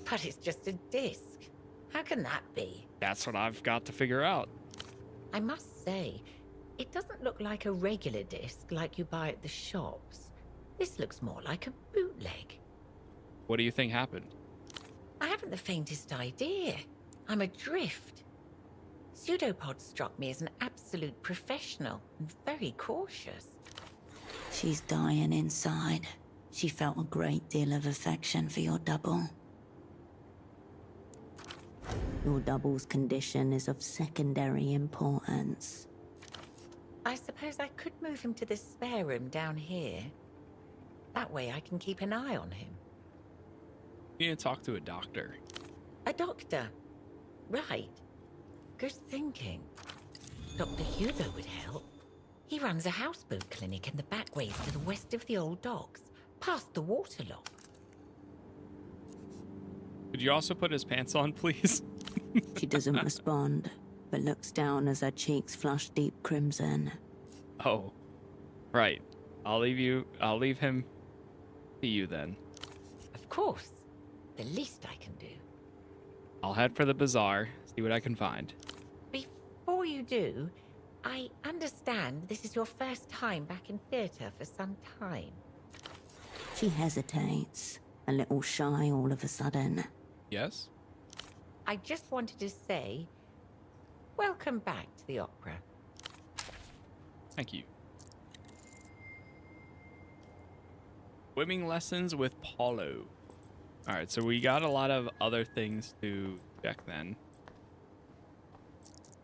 But it's just a disc. How can that be? That's what I've got to figure out. I must say, it doesn't look like a regular disc like you buy at the shops. This looks more like a bootleg. What do you think happened? I haven't the faintest idea. I'm adrift. Pseudopod struck me as an absolute professional and very cautious. She's dying inside. She felt a great deal of affection for your double. Your double's condition is of secondary importance. I suppose I could move him to the spare room down here. That way I can keep an eye on him. You need to talk to a doctor. A doctor? Right. Good thinking. Dr. Hugo would help. He runs a houseboat clinic in the back ways to the west of the old docks, past the waterlock. Could you also put his pants on, please? She doesn't respond, but looks down as her cheeks flush deep crimson. Oh, right. I'll leave him to you then. Of course. The least I can do. I'll head for the bazaar, see what I can find. Before you do, I understand this is your first time back in theatre for some time. She hesitates, a little shy all of a sudden. Yes? I just wanted to say, welcome back to the opera. Thank you. Swimming lessons with Paulo. Alright, so we got a lot of other things to check then.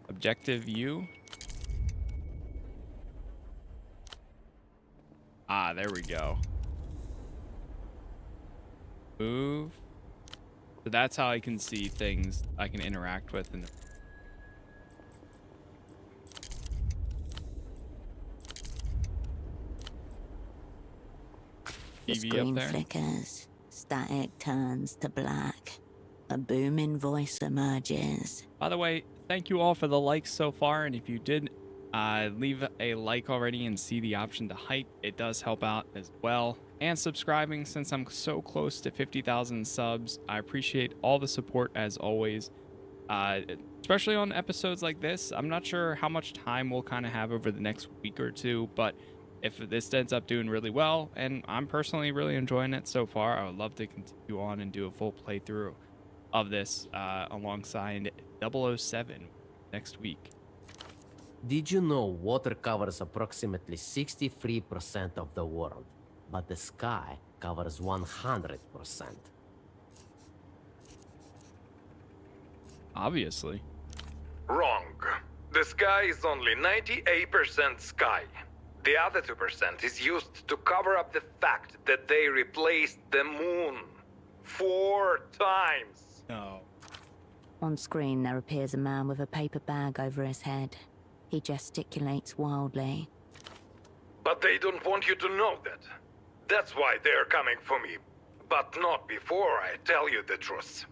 Objective view. Ah, there we go. Move. So that's how I can see things I can interact with in the The TV screen up there. flickers, static turns to black. A booming voice emerges. By the way, thank you all for the likes so far, and if you did leave a like already and see the option to hype, it does help out as well. And subscribing, since I'm so close to 50,000 subs. I appreciate all the support as always, especially on episodes like this. I'm not sure how much time we'll kind of have over the next week or two, but if this ends up doing really well, and I'm personally really enjoying it so far, I would love to continue on and do a full playthrough of this alongside 007 next week. Did you know water covers approximately 63% of the world, but the sky covers 100%? Obviously. Wrong. The sky is only 98% sky. The other 2% is used to cover up the fact that they replaced the moon 4 times. No. On screen, there appears a man with a paper bag over his head. He gesticulates wildly. But they don't want you to know that. That's why they're coming for me. But not before I tell you the truth.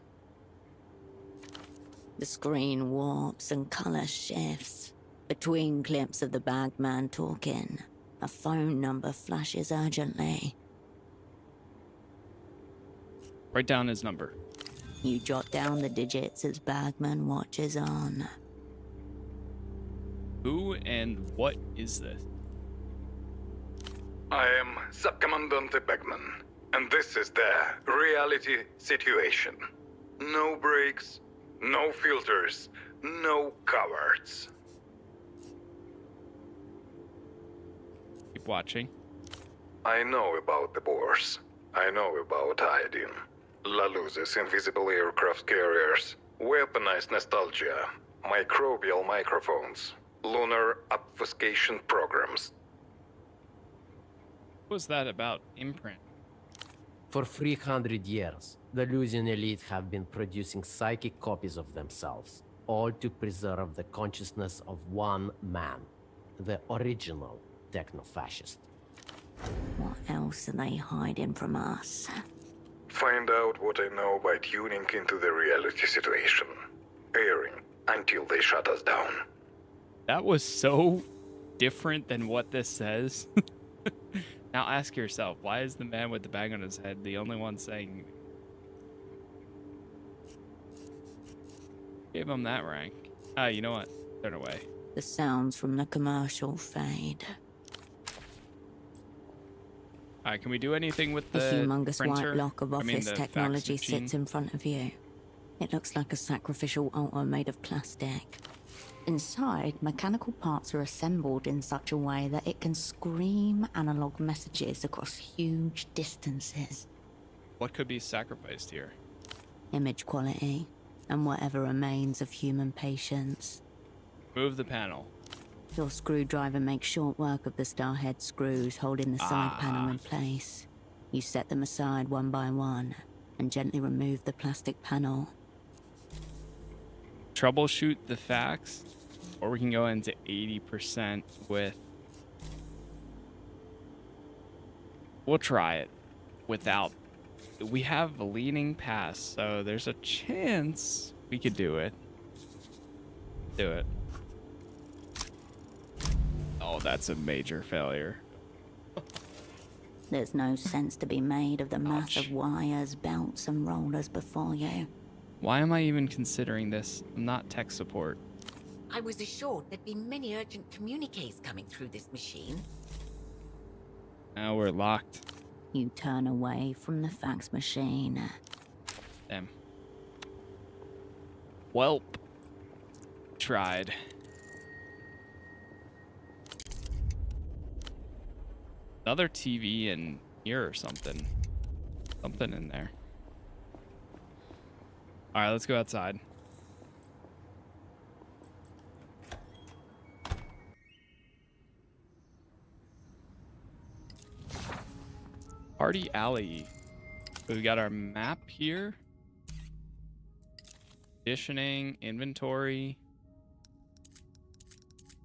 The screen warps and color shifts. Between clips of the bagman talking, a phone number flashes urgently. Write down his number. You jot down the digits as Bagman watches on. Who and what is this? I am Subcommandante Beckman, and this is the reality situation. No breaks, no filters, no cowards. Keep watching. I know about the Boers. I know about iodine. La Luz's invisible aircraft carriers, weaponized nostalgia, microbial microphones, lunar obfuscation programs. What was that about imprint? For 300 years, the Lusian elite have been producing psychic copies of themselves, all to preserve the consciousness of one man, the original techno-fascist. What else are they hiding from us? Find out what I know by tuning into the reality situation. Airing until they shut us down. That was so different than what this says. Now ask yourself, why is the man with the bag on his head the only one saying... Gave him that rank. Ah, you know what? Turn away. The sounds from the commercial fade. Alright, can we do anything with A the humongous printer? white block of I mean, office the fax technology machine? sits in front of you. It looks like a sacrificial altar made of plastic. Inside, mechanical parts are assembled in such a way that it can scream analog messages across huge distances. What could be sacrificed here? Image quality, and whatever remains of human patience. Move the panel. Your screwdriver makes short work of the starhead screws holding the side panel in place. You set them aside one by one, and gently remove the plastic panel. Troubleshoot the fax, or we can go into 80% with... We'll try it without... We have a leaning pass, so there's a chance we could do it. Do it. Oh, that's a major failure. There's no sense to be made of the mass Ouch. of wires, belts, and rollers before you. Why am I even considering this? I'm not tech support. I was assured there'd be many urgent communiques coming through this machine. Now we're locked. You turn away from the fax machine. Damn. Welp. Tried. Another TV in here or something. Something in there. Alright, let's go outside. Party Alley. So we got our map here. Conditioning, inventory.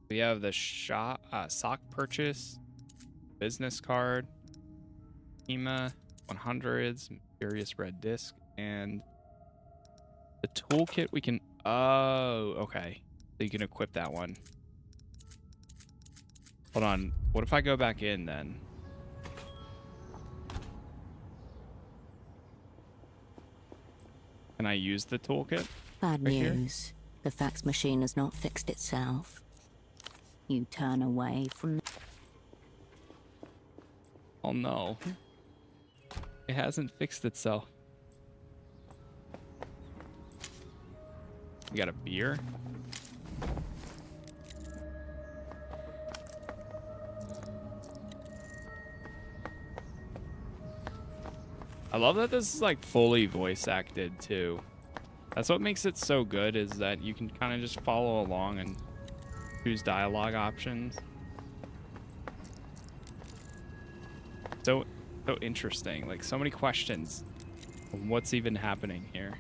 We have the sock purchase, business card, EMA 100s, Mysterious Red Disc, and the toolkit we can... Oh, okay. So you can equip that one. Hold on. What if I go back in then? Can I use the toolkit? Bad Right here? news. The fax machine has not fixed itself. You turn away from the... Oh no. It hasn't fixed itself. We got a beer. I love that this is like fully voice acted too. That's what makes it so good, is that you can kind of just follow along and choose dialogue options. So interesting. Like, so many questions on what's even happening here.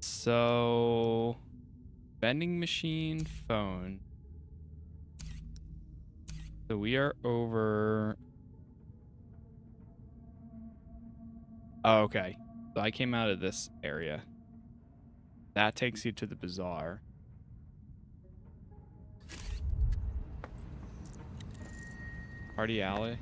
So vending machine, phone. So we are over. Oh, okay. So I came out of this area. That takes you to the bazaar. Party alley.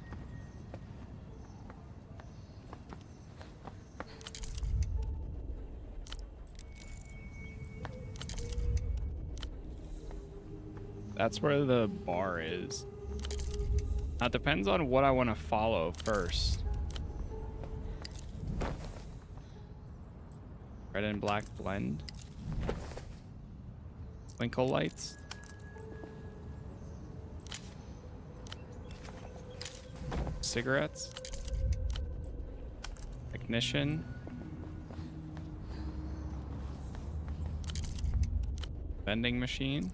That's where the bar is. Now, it depends on what I want to follow first. Red and black blend. Twinkle lights. Cigarettes. Ignition. Vending machine.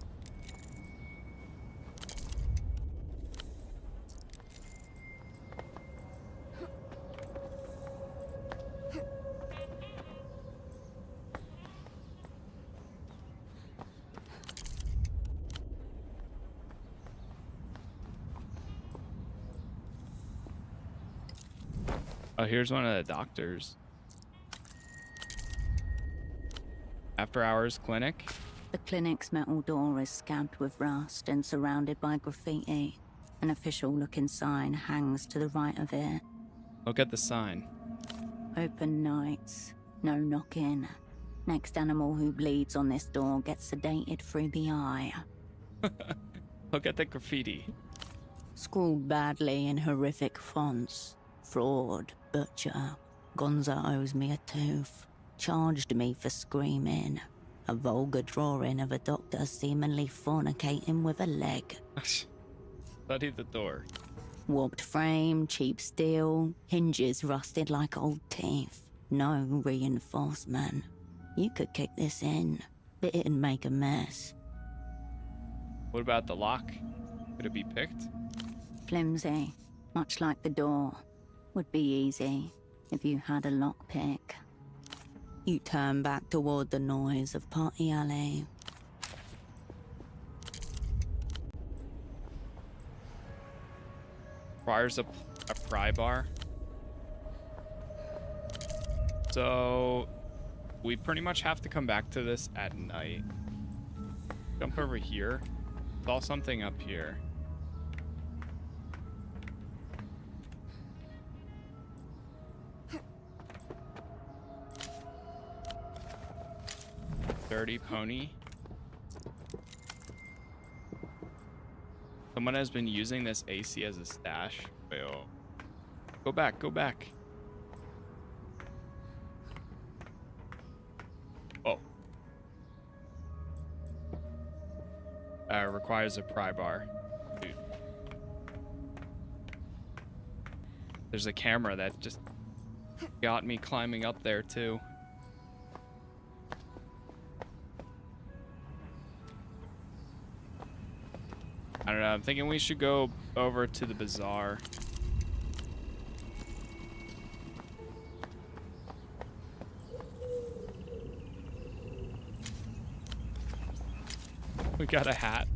Oh, here's one of the doctors. After hours clinic. The clinic's metal door is scabbed with rust and surrounded by graffiti. An official-looking sign hangs to the right of it. Look at the sign. Open nights, no knocking. Next animal who bleeds on this door gets sedated through the eye. Look at the graffiti. scrawled badly in horrific fonts. Fraud, butcher, Gonza owes me a tooth, charged me for screaming. A vulgar drawing of a doctor seemingly fornicating with a leg. Study the door. Warped frame, cheap steel, hinges rusted like old teeth. No reinforcement. You could kick this in, but it'd make a mess. What about the lock? Could it be picked? Flimsy, much like the door. Would be easy if you had a lockpick. You turn back toward the noise of Party Alley. Requires a pry bar. So we pretty much have to come back to this at night. Jump over here. Saw something up here. Dirty pony. Someone has been using this AC as a stash. Wait, oh. Go back, go back. Oh. Requires a pry bar. Dude. There's a camera that just got me climbing up there too. I don't know, I'm thinking we should go over to the bazaar. We got a hat.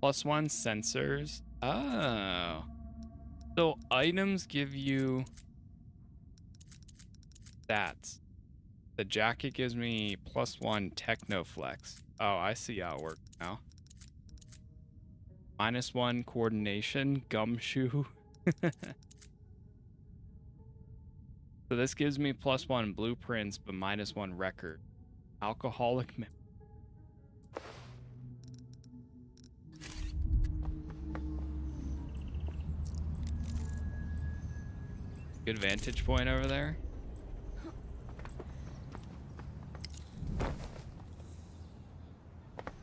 +1 sensors. Oh. So items give you stats. The jacket gives me +1 Technoflex. Oh, I see how it works now. -1 coordination, gumshoe. So this gives me +1 blueprints, but -1 record. Alcoholic. Good vantage point over there.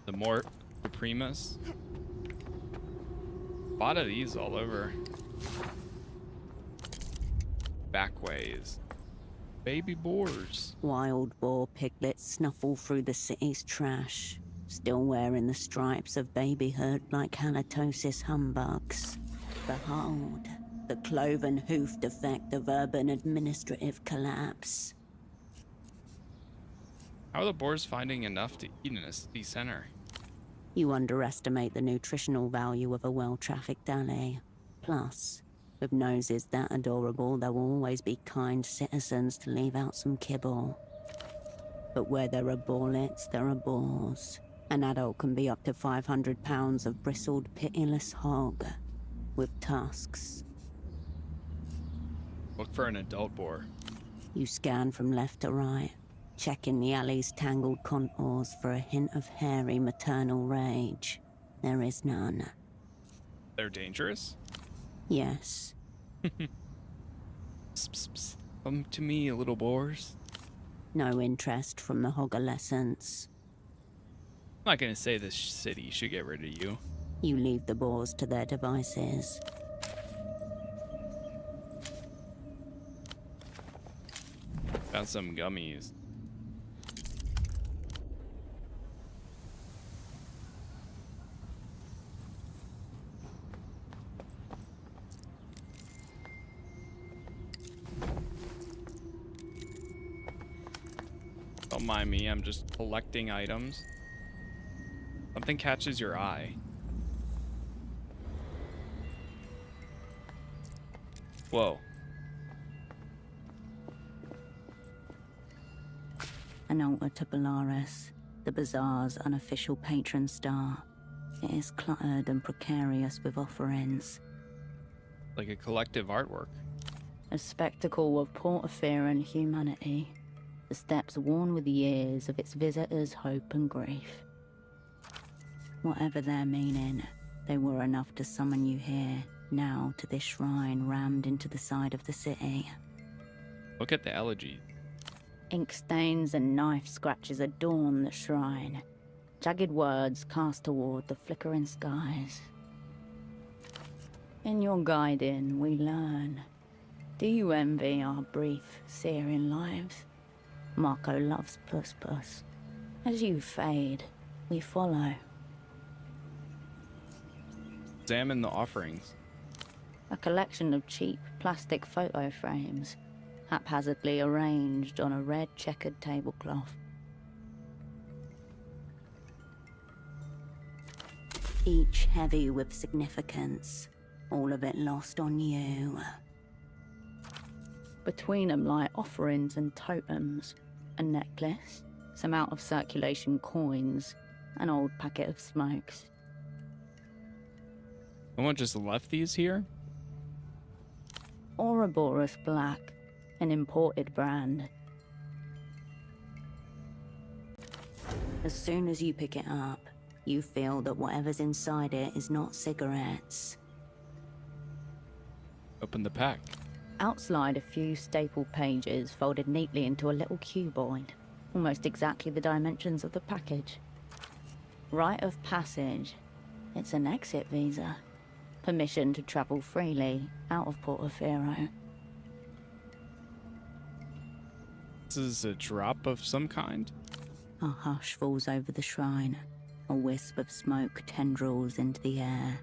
The more Supremas. A lot of these all over. Backways. Baby boars. Wild boar piglets snuffle through the city's trash, still wearing the stripes of babyhood like halitosis humbugs. Behold, the cloven hoofed effect of urban administrative collapse. How are the boars finding enough to eat in a city center? You underestimate the nutritional value of a well-trafficked alley. Plus, with noses that adorable, there will always be kind citizens to leave out some kibble. But where there are boarlets, there are boars. An adult can be up to 500 pounds of bristled, pitiless hog with tusks. Look for an adult boar. You scan from left to right, checking the alley's tangled contours for a hint of hairy maternal rage. There is none. They're dangerous? Yes. Psst, psst, psst. Come to me, little boars. No interest from the hogolescents. I'm not gonna say this city should get rid of you. You leave the boars to their devices. Found some gummies. Don't mind me, I'm just collecting items. Something catches your eye. Whoa. An altar to Belarus, the bazaar's unofficial patron star. It is cluttered and precarious with offerings. Like a collective artwork. A spectacle of portafir and humanity. the steps worn with years of its visitors' hope and grief. Whatever their meaning, they were enough to summon you here, now to this shrine rammed into the side of the city. Look at the elegy. Ink stains and knife scratches adorn the shrine, jagged words cast toward the flickering skies. In your guiding, we learn. Do you envy our brief, searing lives? Marco loves Puss Puss. As you fade, we follow. Examine the offerings. A collection of cheap plastic photo frames, haphazardly arranged on a red checkered tablecloth. Each heavy with significance, all of it lost on you. Between them lie offerings and totems, a necklace, some out of circulation coins, an old packet of smokes. Someone just left these here? Ouroboros Black, an imported brand. As soon as you pick it up, you feel that whatever's inside it is not cigarettes. Open the pack. Outslide a few staple pages folded neatly into a little cuboid, almost exactly the dimensions of the package. Rite of passage. It's an exit visa. Permission to travel freely out of Portofino. This is a drop of some kind? A hush falls over the shrine. A wisp of smoke tendrils into the air.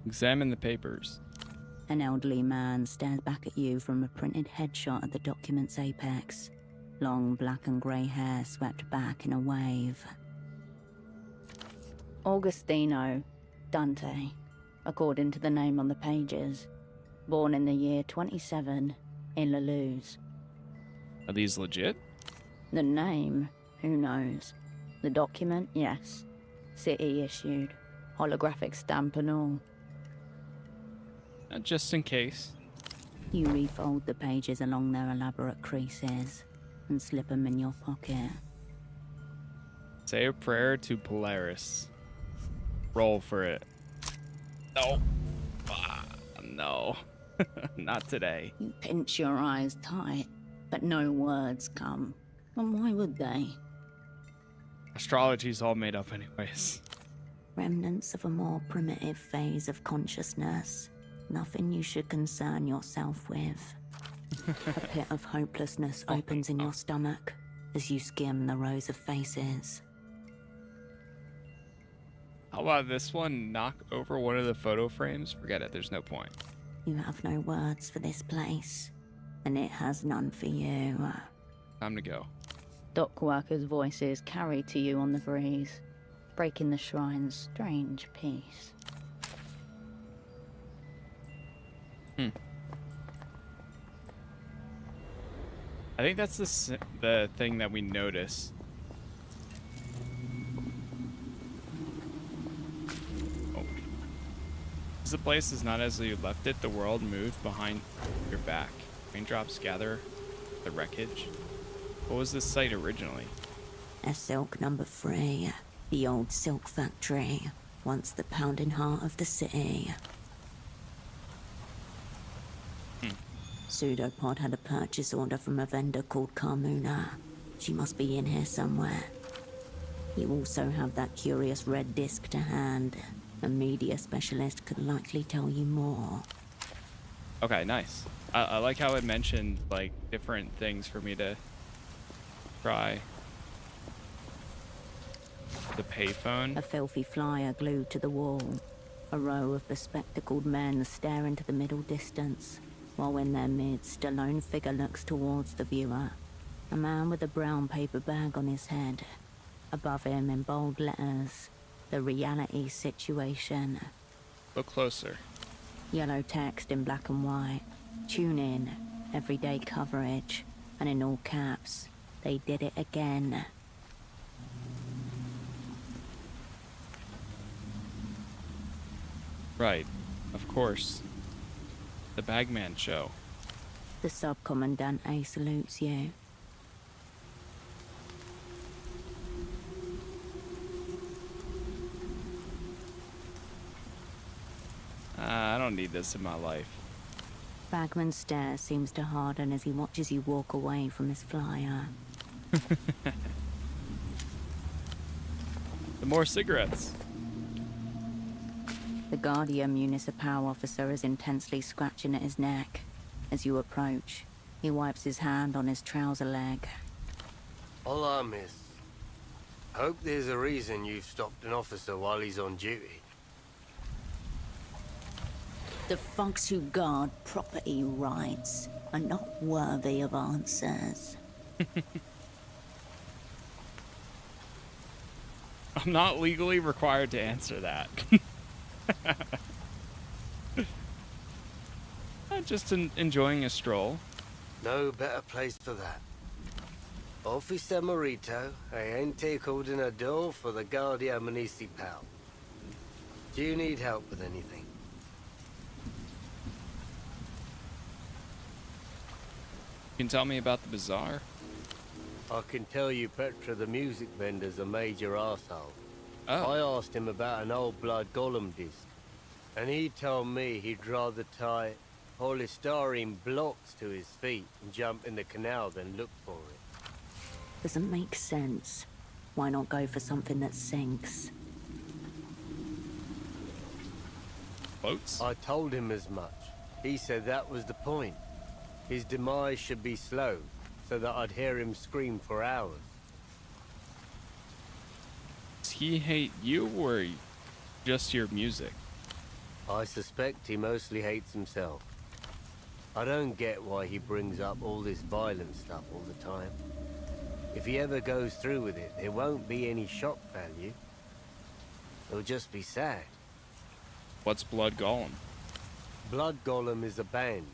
Examine the papers. An elderly man stares back at you from a printed headshot at the document's apex. Long black and grey hair swept back in a wave. Augustino Dante, according to the name on the pages. Born in the year 27 in La Luz. Are these legit? The name, who knows? The document, yes. City issued. Holographic stamp and all. Just in case. You refold the pages along their elaborate creases and slip them in your pocket. Say a prayer to Polaris. Roll for it. No. No. Not today. You pinch your eyes tight, but no words come. And why would they? Astrology's all made up anyways. Remnants of a more primitive phase of consciousness. Nothing you should concern yourself with. A pit of hopelessness opens in your stomach as you skim the rows of faces. How about this one? Knock over one of the photo frames? Forget it, there's no point. You have no words for this place, and it has none for you. Time to go. Dock workers' voices carry to you on the breeze, breaking the shrine's strange peace. I think that's the thing that we notice. Oh. Because the place is not as you left it, the world moved behind your back. Raindrops gather the wreckage. What was this site originally? A silk number 3, the old silk factory, once the pounding heart of the city. Pseudopod had a purchase order from a vendor called Carmuna. She must be in here somewhere. You also have that curious red disc to hand. A media specialist could likely tell you more. Okay, nice. I like how it mentioned like different things for me to try. The payphone. A filthy flyer glued to the wall. A row of bespectacled men stare into the middle distance, while in their midst a lone figure looks towards the viewer. A man with a brown paper bag on his head. Above him in bold letters, the reality situation. Look closer. Yellow text in black and white. Tune in, everyday coverage, and in all caps, they did it again. Right, of course. The Bagman show. The Sub-Commandante salutes you. I don't need this in my life. Bagman's stare seems to harden as he watches you walk away from his flyer. The more cigarettes. The Guardia Municipal officer is intensely scratching at his neck. As you approach, he wipes his hand on his trouser leg. Hola, miss. Hope there's a reason you've stopped an officer while he's on duty. The folks who guard property rights are not worthy of answers. I'm not legally required to answer that. Just enjoying a stroll. No better place for that. Officer Morito, agente coordinador for the Guardia Municipal. Do you need help with anything? You can tell me about the bazaar? I can tell you Petra the music vendor's a major arsehole. Oh. I asked him about an old Blood Golem disc, and he told me he'd rather tie polystyrene blocks to his feet and jump in the canal than look for it. Doesn't make sense. Why not go for something that sinks? Boats? I told him as much. He said that was the point. His demise should be slow, so that I'd hear him scream for hours. Does he hate you or just your music? I suspect he mostly hates himself. I don't get why he brings up all this violent stuff all the time. If he ever goes through with it, there won't be any shock value. It'll just be sad. What's Blood Golem? Blood Golem is a band.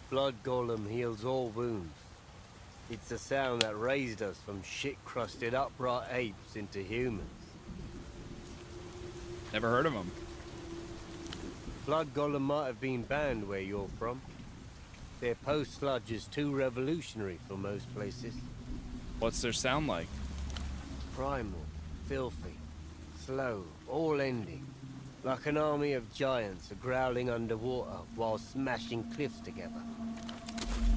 Blood Golem heals all wounds. It's a sound that raised us from shit-crusted upright apes into humans. Never heard of him. Blood Golem might have been banned where you're from. Their post-sludge is too revolutionary for most places. What's their sound like? Primal, filthy, slow, all ending. Like an army of giants are growling underwater while smashing cliffs together.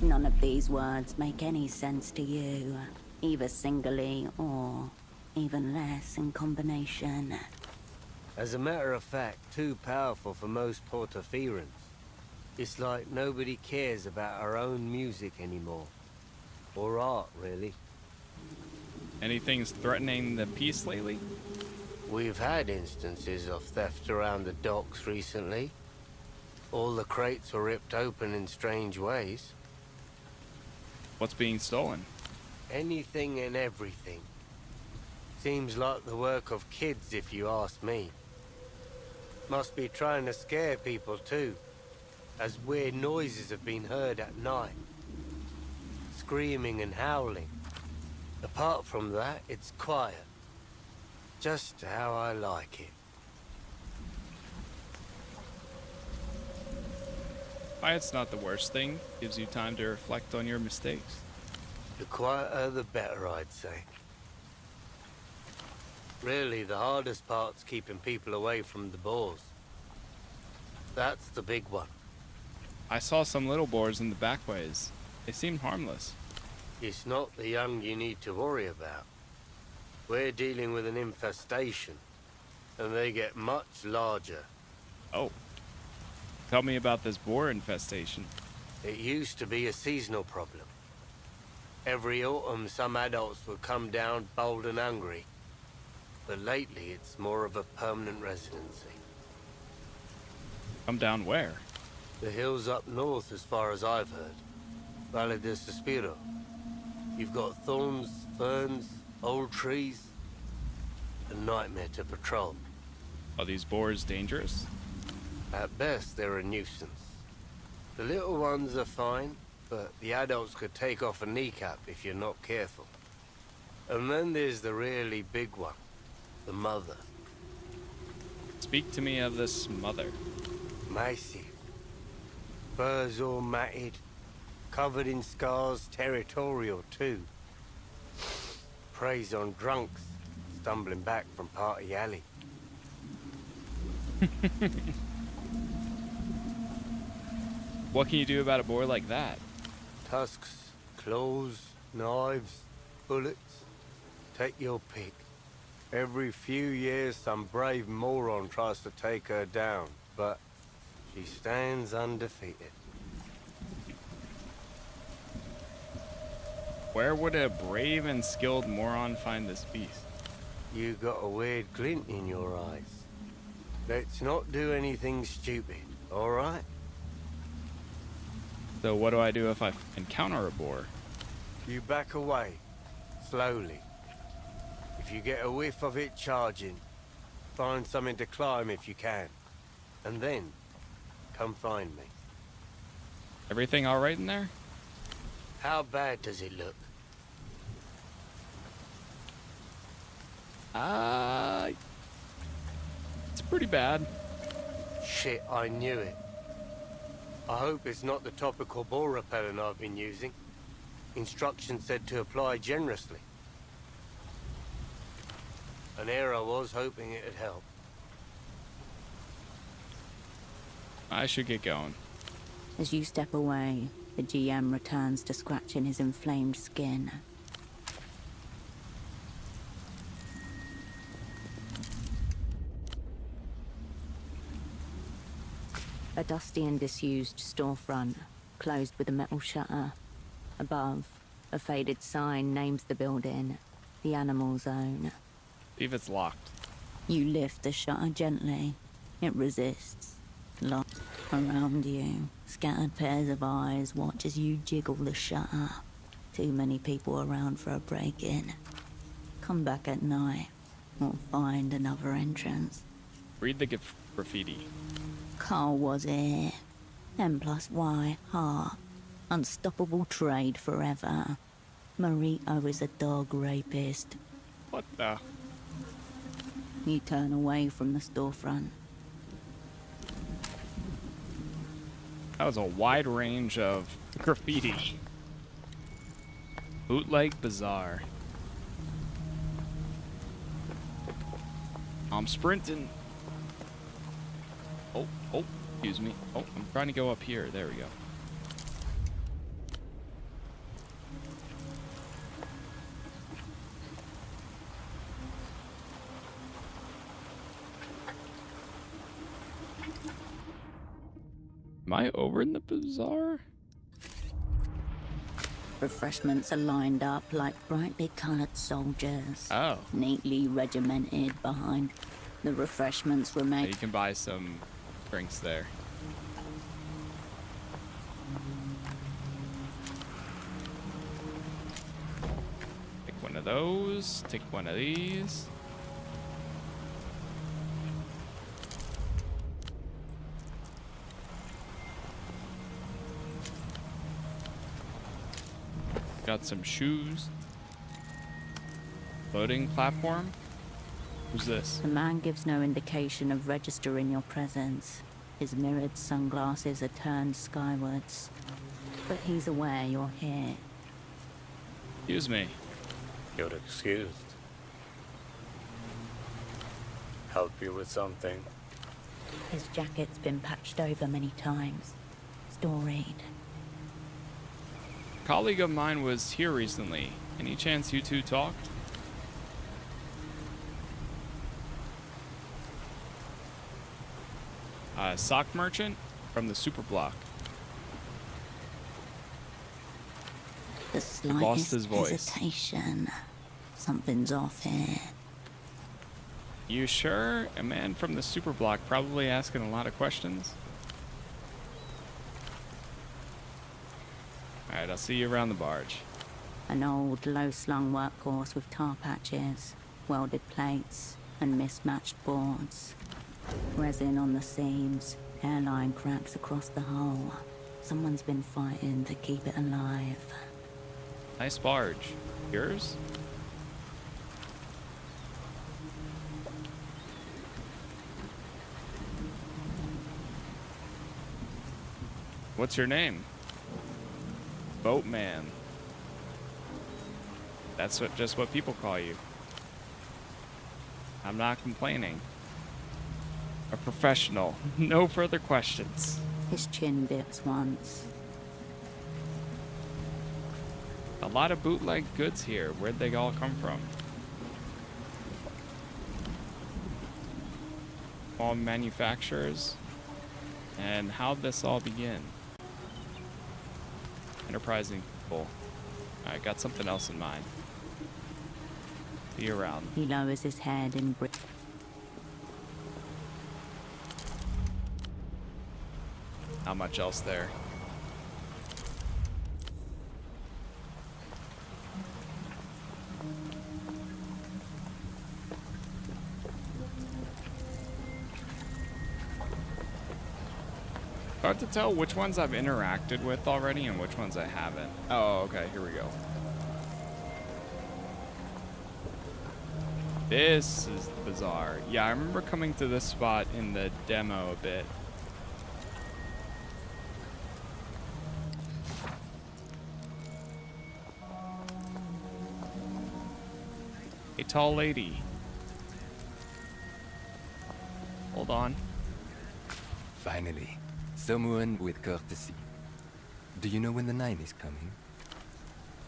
None of these words make any sense to you, either singly or even less in combination. As a matter of fact, too powerful for most Portoferans. It's like nobody cares about our own music anymore. Or art, really. Anything's threatening the peace lately? We've had instances of theft around the docks recently. All the crates were ripped open in strange ways. What's being stolen? Anything and everything. Seems like the work of kids, if you ask me. Must be trying to scare people too, as weird noises have been heard at night. Screaming and howling. Apart from that, it's quiet. Just how I like it. Quiet's not the worst thing. Gives you time to reflect on your mistakes. The quieter, the better, I'd say. Really, the hardest part's keeping people away from the boars. That's the big one. I saw some little boars in the backways. They seemed harmless. It's not the young you need to worry about. We're dealing with an infestation, and they get much larger. Oh. Tell me about this boar infestation. It used to be a seasonal problem. Every autumn, some adults would come down bold and hungry. But lately, it's more of a permanent residency. Come down where? The hills up north, as far as I've heard. Valle de Suspiro. You've got thorns, ferns, old trees. A nightmare to patrol. Are these boars dangerous? At best, they're a nuisance. The little ones are fine, but the adults could take off a kneecap if you're not careful. And then there's the really big one. The mother. Speak to me of this mother. Massive. Furs all matted. Covered in scars, territorial too. Preys on drunks, stumbling back from Party Alley. What can you do about a boar like that? Tusks, claws, knives, bullets. Take your pick. Every few years some brave moron tries to take her down, but she stands undefeated. Where would a brave and skilled moron find this beast? You got a weird glint in your eyes. Let's not do anything stupid, all right? So what do I do if I encounter a boar? You back away, slowly. If you get a whiff of it charging, find something to climb if you can. And then, come find me. Everything all right in there? How bad does it look? It's pretty bad. Shit, I knew it. I hope it's not the topical boar repellent I've been using. Instructions said to apply generously. And here I was hoping it'd help. I should get going. As you step away, the GM returns to scratching his inflamed skin. A dusty and disused storefront, closed with a metal shutter. Above, a faded sign names the building, the Animal Zone. See if it's locked. You lift the shutter gently. It resists. Locked around you, scattered pairs of eyes watch as you jiggle the shutter. Too many people around for a break-in. Come back at night, or find another entrance. Read the graffiti. Carl was here. M plus Y, heart. Unstoppable trade forever. Marito is a dog rapist. What the? You turn away from the storefront. That was a wide range of graffiti. Bootleg bazaar. I'm sprinting. Oh, excuse me. Oh, I'm trying to go up here. There we go. Am I over in the bazaar? Refreshments are lined up like brightly colored soldiers. Oh. Neatly regimented behind the refreshments Yeah, remain. you can buy some drinks there. Take one of those. Take one of these. Got some shoes. Loading platform. Who's this? The man gives no indication of registering your presence. His mirrored sunglasses are turned skywards. But he's aware you're here. Excuse me. You're excused. Help you with something? His jacket's been patched over many times. Storied. A colleague of mine was here recently. Any chance you two talked? Sock merchant from the super block. The Lost slightest his voice. hesitation. Something's off here. You sure? A man from the super block probably asking a lot of questions. Alright, I'll see you around the barge. An old, low-slung workhorse with tar patches, welded plates, and mismatched boards. Resin on the seams, hairline cracks across the hull. Someone's been fighting to keep it alive. Nice barge. Yours? What's your name? Boatman. That's just what people call you. I'm not complaining. A professional. No further questions. His chin dips once. A lot of bootleg goods here. Where'd they all come from? All manufacturers. And how'd this all begin? Enterprising people. Alright, got something else in mind. Be around. He lowers his head and Not much else there. Hard to tell which ones I've interacted with already and which ones I haven't. Oh, okay, here we go. This is the bazaar. Yeah, I remember coming to this spot in the demo a bit. A tall lady. Hold on. Finally, someone with courtesy. Do you know when the 9 is coming?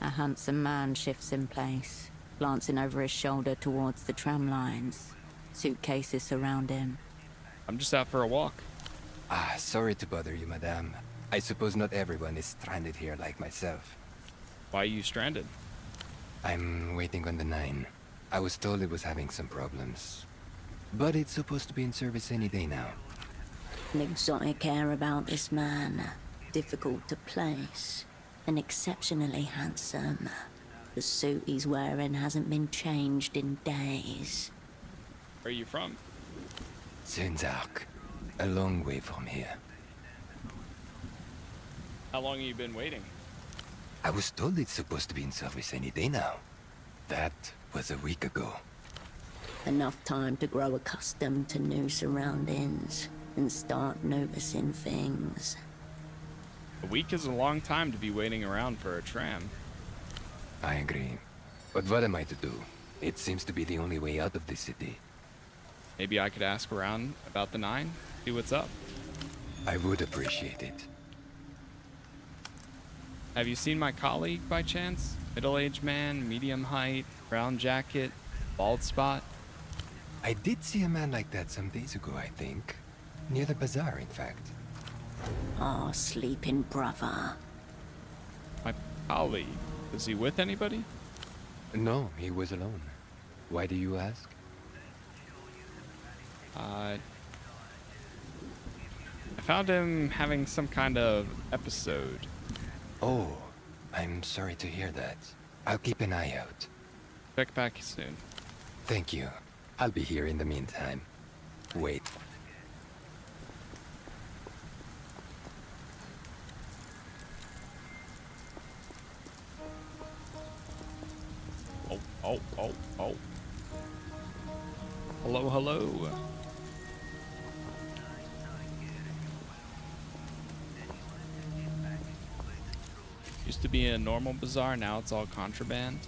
a handsome man shifts in place, glancing over his shoulder towards the tram lines. Suitcases surround him. I'm just out for a walk. Ah, sorry to bother you, madame. I suppose not everyone is stranded here like myself. Why are you stranded? I'm waiting on the 9. I was told it was having some problems. But it's supposed to be in service any day now. An exotic air about this man. Difficult to place. And exceptionally handsome. The suit he's wearing hasn't been changed in days. Where are you from? Zunzark. A long way from here. How long have you been waiting? I was told it's supposed to be in service any day now. That was a week ago. Enough time to grow accustomed to new surroundings and start noticing things. A week is a long time to be waiting around for a tram. I agree. But what am I to do? It seems to be the only way out of this city. Maybe I could ask around about the 9, see what's up. I would appreciate it. Have you seen my colleague by chance? Middle-aged man, medium height, brown jacket, bald spot? I did see a man like that some days ago, I think. Near the bazaar, in fact. Ah, sleeping brother. My colleague. Is he with anybody? No, he was alone. Why do you ask? I found him having some kind of episode. Oh, I'm sorry to hear that. I'll keep an eye out. Check back soon. Thank you. I'll be here in the meantime. Wait. Oh. Hello, hello. Used to be a normal bazaar, now it's all contraband.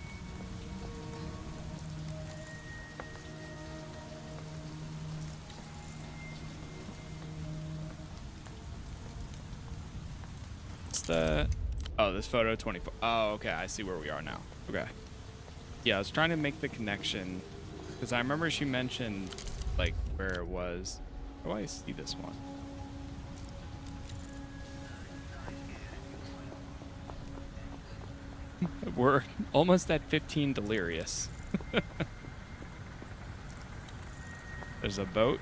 What's the... Oh, this photo 24. Oh, okay, I see where we are now. Okay. Yeah, I was trying to make the connection because I remember she mentioned like where it was. Oh, I see this one. We're almost at 15 delirious. There's a boat.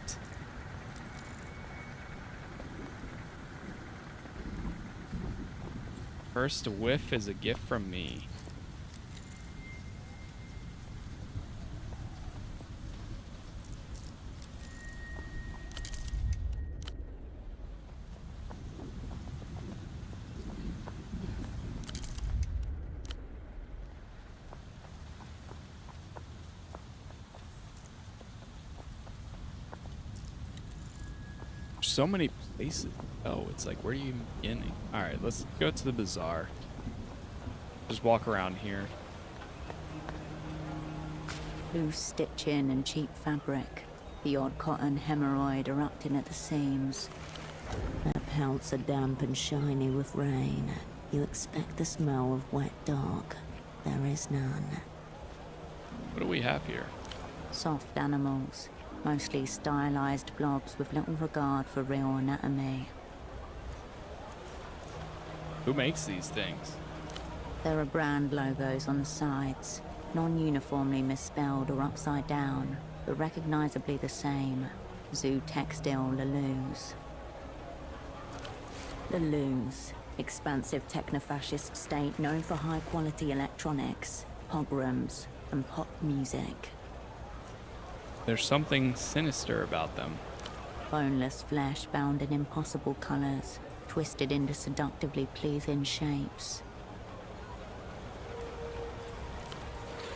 First whiff is a gift from me. So many places. Oh, it's like, where are you beginning? All right, let's go to the bazaar. Just walk around here. Loose stitching and cheap fabric. The odd cotton hemorrhoid erupting at the seams. Their pelts are damp and shiny with rain. You expect the smell of wet dog. There is none. What do we have here? Soft animals. Mostly stylized blobs with little regard for real anatomy. Who makes these things? There are brand logos on the sides. Non-uniformly misspelled or upside down, but recognizably the same. Zoo Textile Lalouse. Lalouse. Expansive techno-fascist state known for high-quality electronics, pogroms, and pop music. There's something sinister about them. Boneless flesh bound in impossible colors, twisted into seductively pleasing shapes.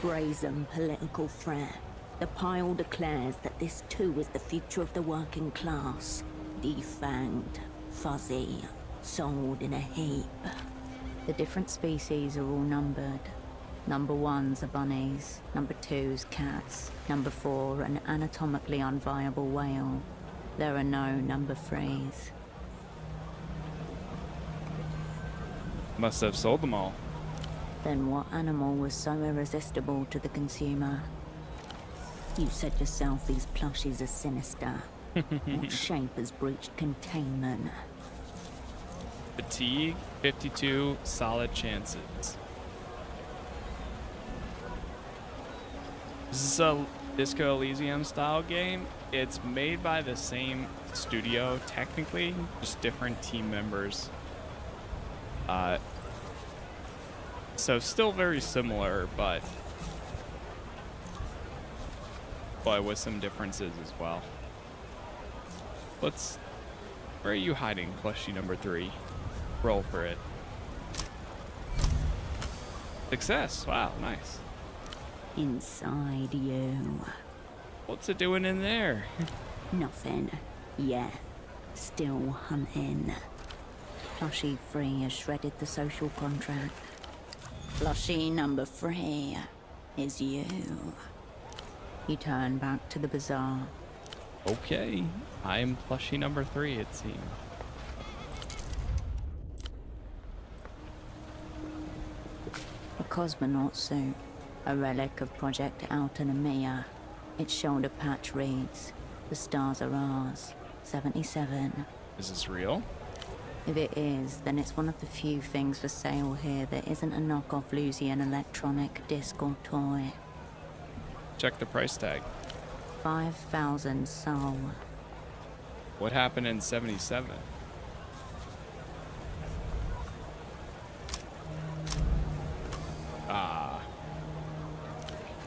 Brazen political threat. The pile declares that this too is the future of the working class. Defanged, fuzzy, sold in a heap. The different species are all numbered. Number 1's are bunnies, number 2's cats, number 4 an anatomically unviable whale. There are no number 3's. Must have sold them all. Then what animal was so irresistible to the consumer? You said yourself these plushies are sinister. What shape has breached containment? Fatigue, 52, solid chances. This is a Disco Elysium style game. It's made by the same studio, technically, just different team members. So still very similar, but with some differences as well. Where are you hiding, plushie number 3? Roll for it. Success, wow, nice. Inside you. What's it doing in there? Nothing. Yeah. Still hunting. Plushie 3 has shredded the social contract. Plushie number 3 is you. You turn back to the bazaar. Okay, I am plushie number 3, it seems. A cosmonaut suit, a relic of Project Autonomia. Its shoulder patch reads, "The stars are ours, 77. Is this real? If it is, then it's one of the few things for sale here that isn't a knockoff Lusian electronic disc or toy. Check the price tag. 5,000 sol. What happened in 77?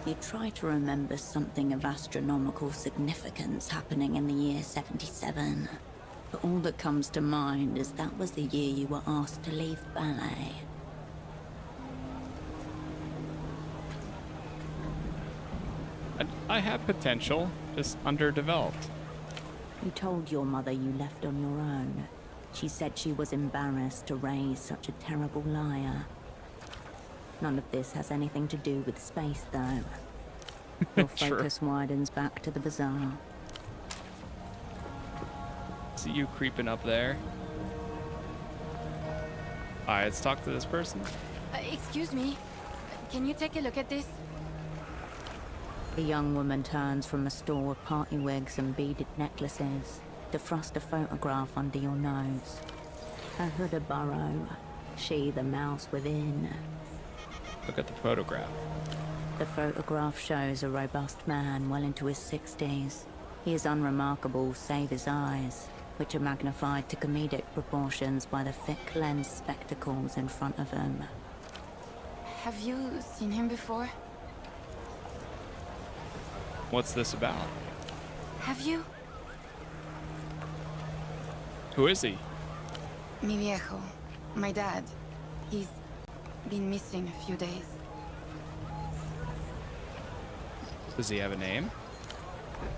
You try to remember something of astronomical significance happening in the year 77. But all that comes to mind is that was the year you were asked to leave ballet. I have potential, just underdeveloped. You told your mother you left on your own. She said she was embarrassed to raise such a terrible liar. None of this has anything to do with space, though. Your focus widens back to the bazaar. See you creeping up there. Alright, let's talk to this person. Excuse me. Can you take a look at this? The young woman turns from a store of party wigs and beaded necklaces to thrust a photograph under your nose. A hood a burrow, she the mouse within. Look at the photograph. The photograph shows a robust man well into his 60s. He is unremarkable save his eyes, which are magnified to comedic proportions by the thick lens spectacles in front of him. Have you seen him before? What's this about? Have you? Who is he? Mi viejo. My dad. He's been missing a few days. Does he have a name?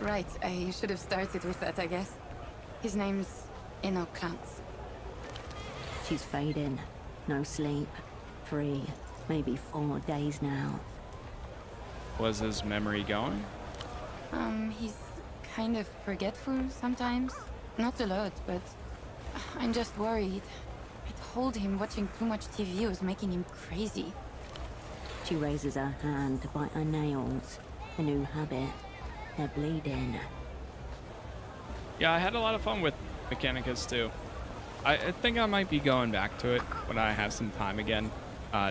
Right, I should have started with that, I guess. His name's She's fading. No sleep. Free. maybe 4 days now. Was his memory going? He's kind of forgetful sometimes. Not a lot, but I'm just worried. I told him watching too much TV was making him crazy. She raises her hand to bite her nails. A new habit. They're bleeding. Yeah, I had a lot of fun with Mechanicus too. I think I might be going back to it when I have some time again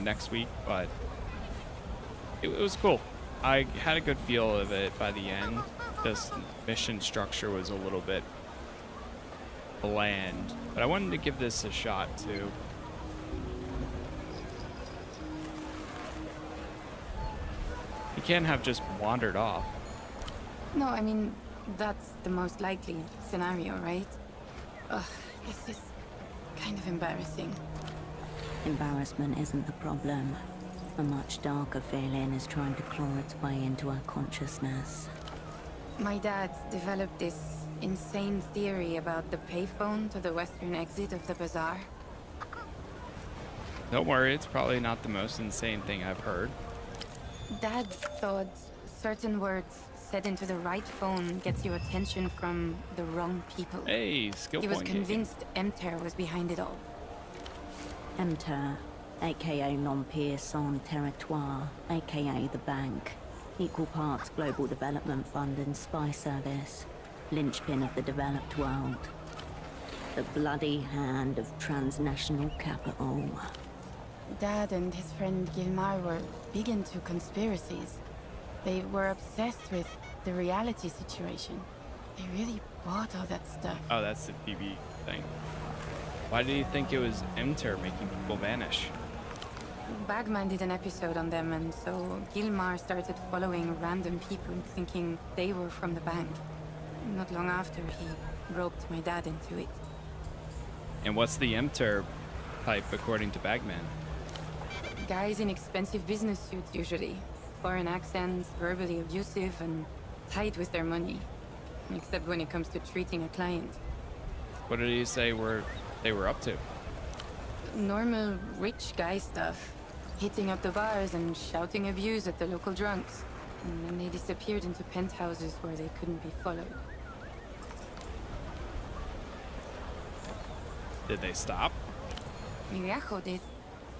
next week, but it was cool. I had a good feel of it by the end. This mission structure was a little bit bland, but I wanted to give this a shot too. He can't have just wandered off. No, I mean, that's the most likely scenario, right? Ugh, this is kind of embarrassing. Embarrassment isn't the problem. A much darker feeling is trying to claw its way into our consciousness. My dad developed this insane theory about the payphone to the western exit of the bazaar. Don't worry, it's probably not the most insane thing I've heard. Dad thought certain words said into the right phone gets you attention from the wrong people. Hey, skill He was point convinced Emter was behind it all. Emter, aka L'Empire Sans Territoire, aka the Bank. Equal parts Global Development Fund and Spy Service. Linchpin of the developed world. The bloody hand of transnational capital. Dad and his friend Gilmar were big into conspiracies. They were obsessed with the reality situation. They really bought all that stuff. Oh, that's the TV thing. Why do you think it was Emter making people vanish? Bagman did an episode on them, and so Gilmar started following random people thinking they were from the bank. Not long after, he roped my dad into it. And what's the Emter type according to Bagman? Guys in expensive business suits usually. Foreign accents, verbally abusive, and tight with their money. Except when it comes to treating a client. What did he say they were up to? Normal rich guy stuff. Hitting up the bars and shouting abuse at the local drunks. And then they disappeared into penthouses where they couldn't be followed. Did they stop? Miriajo did,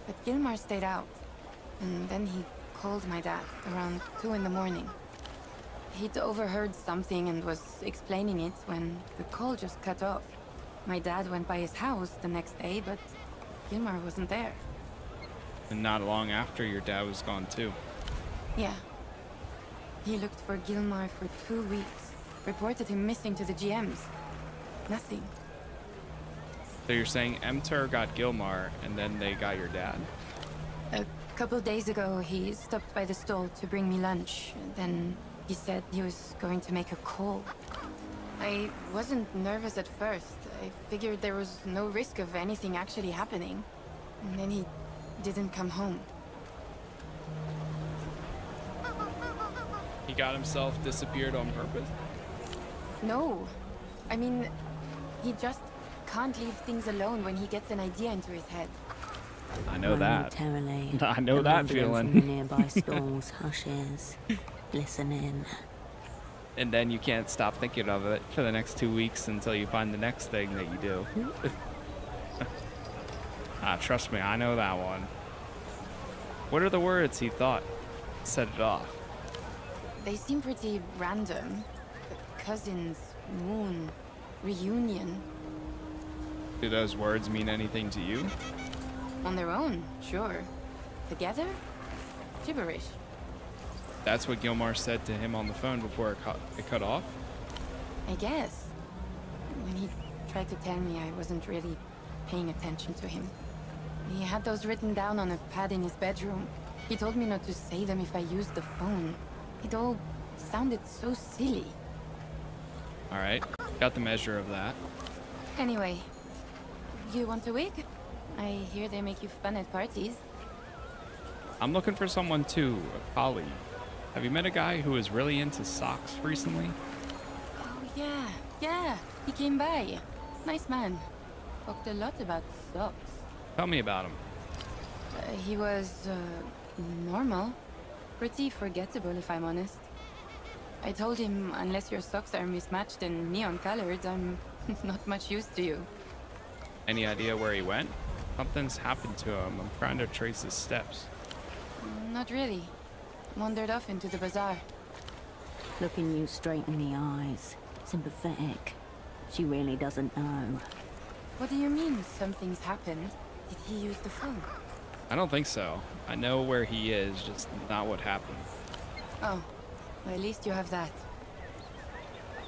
but Gilmar stayed out. And then he called my dad around 2 in the morning. He'd overheard something and was explaining it when the call just cut off. My dad went by his house the next day, but Gilmar wasn't there. And not long after, your dad was gone too. Yeah. He looked for Gilmar for 2 weeks. Reported him missing to the GMs. Nothing. So you're saying Emter got Gilmar, and then they got your dad? A couple days ago, he stopped by the stall to bring me lunch. Then he said he was going to make a call. I wasn't nervous at first. I figured there was no risk of anything actually happening. And then he didn't come home. He got himself disappeared on purpose? No. I mean, he just can't leave things alone when he gets an idea into his head. I know that. Momentarily, I know the that resident feeling. From the nearby stalls hushes, listening. And then you can't stop thinking of it for the next 2 weeks until you find the next thing that you do. Trust me, I know that one. What are the words he thought set it off? They seem pretty random. Cousins, moon, reunion. Do those words mean anything to you? On their own, sure. Together? Gibberish. That's what Gilmar said to him on the phone before it cut off? I guess. When he tried to tell me, I wasn't really paying attention to him. He had those written down on a pad in his bedroom. He told me not to say them if I used the phone. It all sounded so silly. Alright, got the measure of that. Anyway, you want a wig? I hear they make you fun at parties. I'm looking for someone too, a colleague. Have you met a guy who is really into socks recently? Oh, yeah. He came by. Nice man. Talked a lot about socks. Tell me about him. He was, normal. Pretty forgettable, if I'm honest. I told him, unless your socks are mismatched and neon-colored, I'm not much use to you. Any idea where he went? Something's happened to him. I'm trying to trace his steps. Not really. Wandered off into the bazaar. Looking you straight in the eyes. Sympathetic. She really doesn't know. What do you mean, something's happened? Did he use the phone? I don't think so. I know where he is, just not what happened. Oh, well, at least you have that.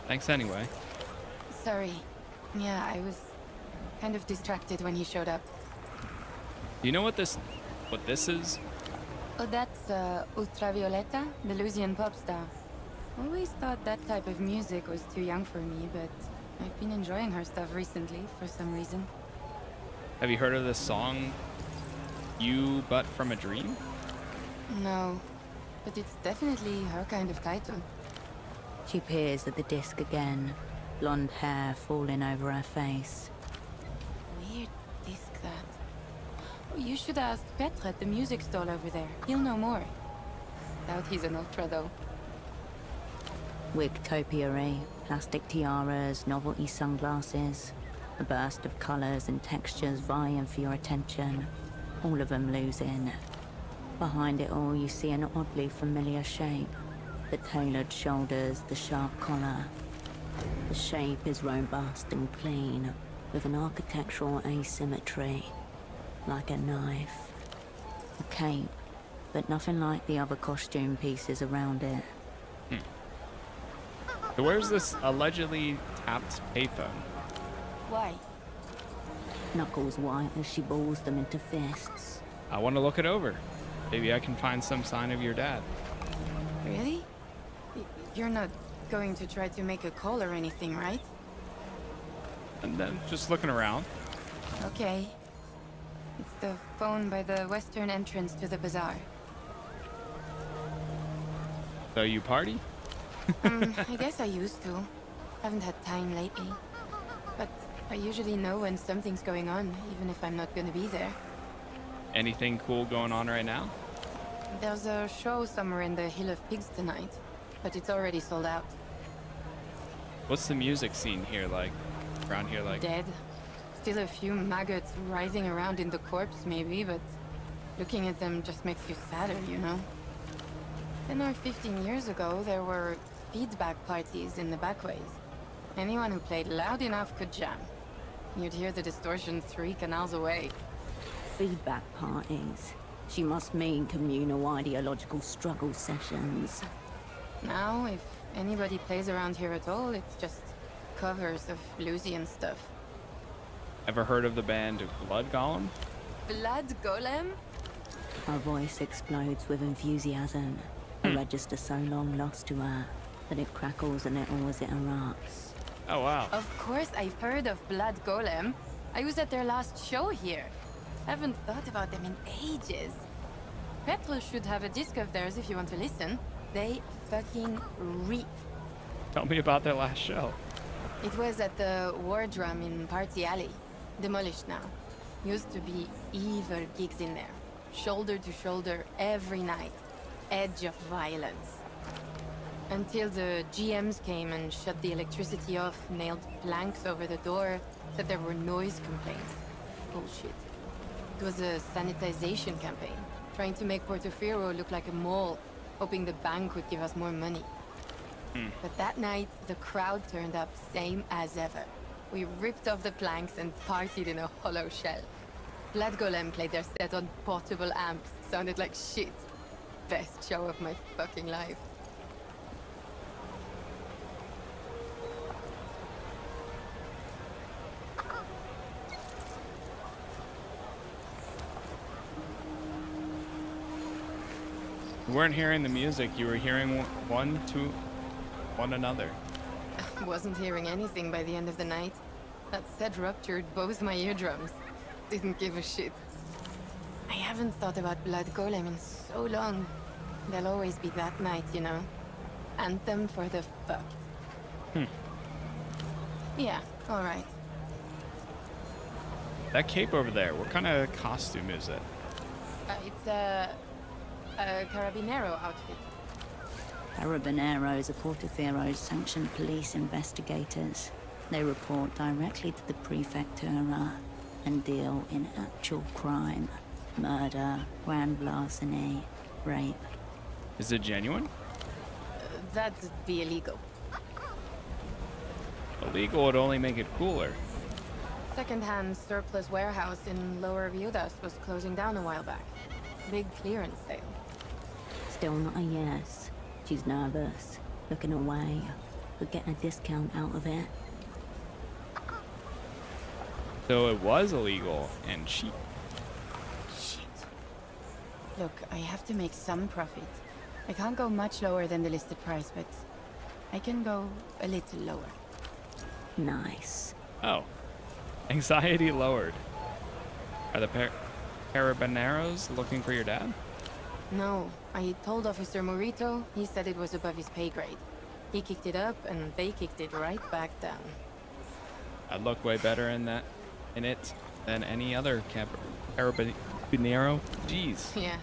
Thanks anyway. Sorry. Yeah, I was kind of distracted when he showed up. Do you know what this is? Oh, that's, Ultravioleta, the Lusian pop star. Always thought that type of music was too young for me, but I've been enjoying her stuff recently, for some reason. Have you heard of this song, You But From a Dream? No, but it's definitely her kind of title. She peers at the disc again, blonde hair falling over her face. Weird disc, that. Oh, you should ask Petre at the music stall over there. He'll know more. Doubt he's an ultra, though. Wig topiary, plastic tiaras, novelty sunglasses. A burst of colours and textures vying for your attention. All of them losing. Behind it all, you see an oddly familiar shape. The tailored shoulders, the sharp collar. The shape is robust and clean, with an architectural asymmetry. Like a knife. A cape, but nothing like the other costume pieces around it. So where's this allegedly tapped payphone? Why? Knuckles white as she balls them into fists. I want to look it over. Maybe I can find some sign of your dad. Really? You're not going to try to make a call or anything, right? And then just looking around. Okay. It's the phone by the western entrance to the bazaar. So you party? I guess I used to. Haven't had time lately. But I usually know when something's going on, even if I'm not gonna be there. Anything cool going on right now? There's a show somewhere in the Hill of Pigs tonight, but it's already sold out. What's the music scene here like? Around here like? Dead. Still a few maggots writhing around in the corpse maybe, but looking at them just makes you sadder, you know? 10 or 15 years ago, there were feedback parties in the backways. Anyone who played loud enough could jam. You'd hear the distortion 3 canals away. Feedback parties. She must mean communal ideological struggle sessions. Now, if anybody plays around here at all, it's just covers of Lusian stuff. Ever heard of the band Blood Golem? Blood Golem? Her voice explodes with enthusiasm. A register so long lost to her that it crackles a little as it erupts. Oh wow. Of course I've heard of Blood Golem. I was at their last show here. Haven't thought about them in ages. Petre should have a disc of theirs if you want to listen. They fucking reek. Tell me about their last show. It was at the War Drum in Party Alley. Demolished now. Used to be evil gigs in there. Shoulder to shoulder every night. Edge of violence. Until the GMs came and shut the electricity off, nailed planks over the door, said there were noise complaints. Bullshit. It was a sanitization campaign, trying to make Portofino look like a mall, hoping the bank would give us more money. But that night, the crowd turned up same as ever. We ripped off the planks and partied in a hollow shell. Blood Golem played their set on portable amps, sounded like shit. Best show of my fucking life. You weren't hearing the music, you were hearing one to one another. Wasn't hearing anything by the end of the night. That set ruptured both my eardrums. Didn't give a shit. I haven't thought about Blood Golem in so long. There'll always be that night, you know. Anthem for the fucked. Yeah, alright. That cape over there, what kind of costume is it? It's a Carabinero outfit. Carabineros are Portofiero's sanctioned police investigators. They report directly to the Prefectura and deal in actual crime. Murder, grand larceny, rape. Is it genuine? That'd be illegal. Illegal would only make it cooler. Second-hand surplus warehouse in Lower Viudas was closing down a while back. Big clearance sale. Still not a yes. She's nervous, looking away. Could get a discount out of it. So it was illegal and cheap. Shit. Look, I have to make some profit. I can't go much lower than the listed price, but I can go a little lower. Nice. Oh. Anxiety lowered. Are the Carabineros looking for your dad? No, I told Officer Morito. He said it was above his pay grade. He kicked it up, and they kicked it right back down. I'd look way better in it than any other Carabinero. Jeez. Yeah.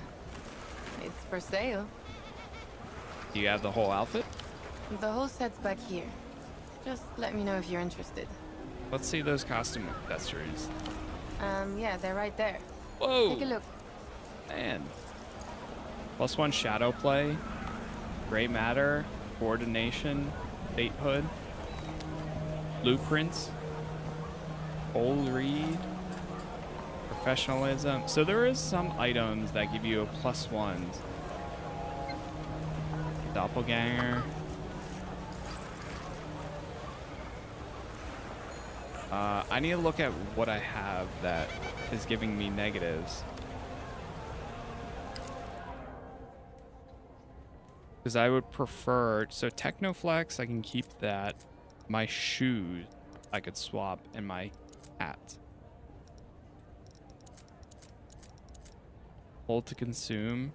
It's for sale. Do you have the whole outfit? The whole set's back here. Just let me know if you're interested. Let's see those costume accessories. Yeah, they're right there. Whoa! Take a look. Man. +1 shadow play, gray matter, coordination, statehood, blueprints, old read, professionalism. So there is some items that give you a +1s. Doppelganger. I need to look at what I have that is giving me negatives. Because I would prefer, so Technoflex, I can keep that. My shoes, I could swap, and my hat. Hold to consume.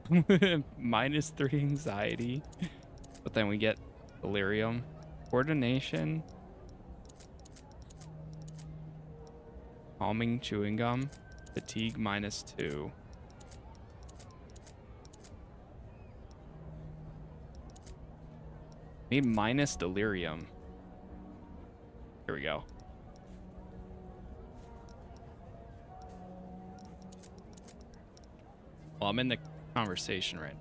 -3 anxiety. But then we get delirium. Coordination. Calming chewing gum. Fatigue -2. Maybe minus delirium. Here we go. Well, I'm in the conversation right now.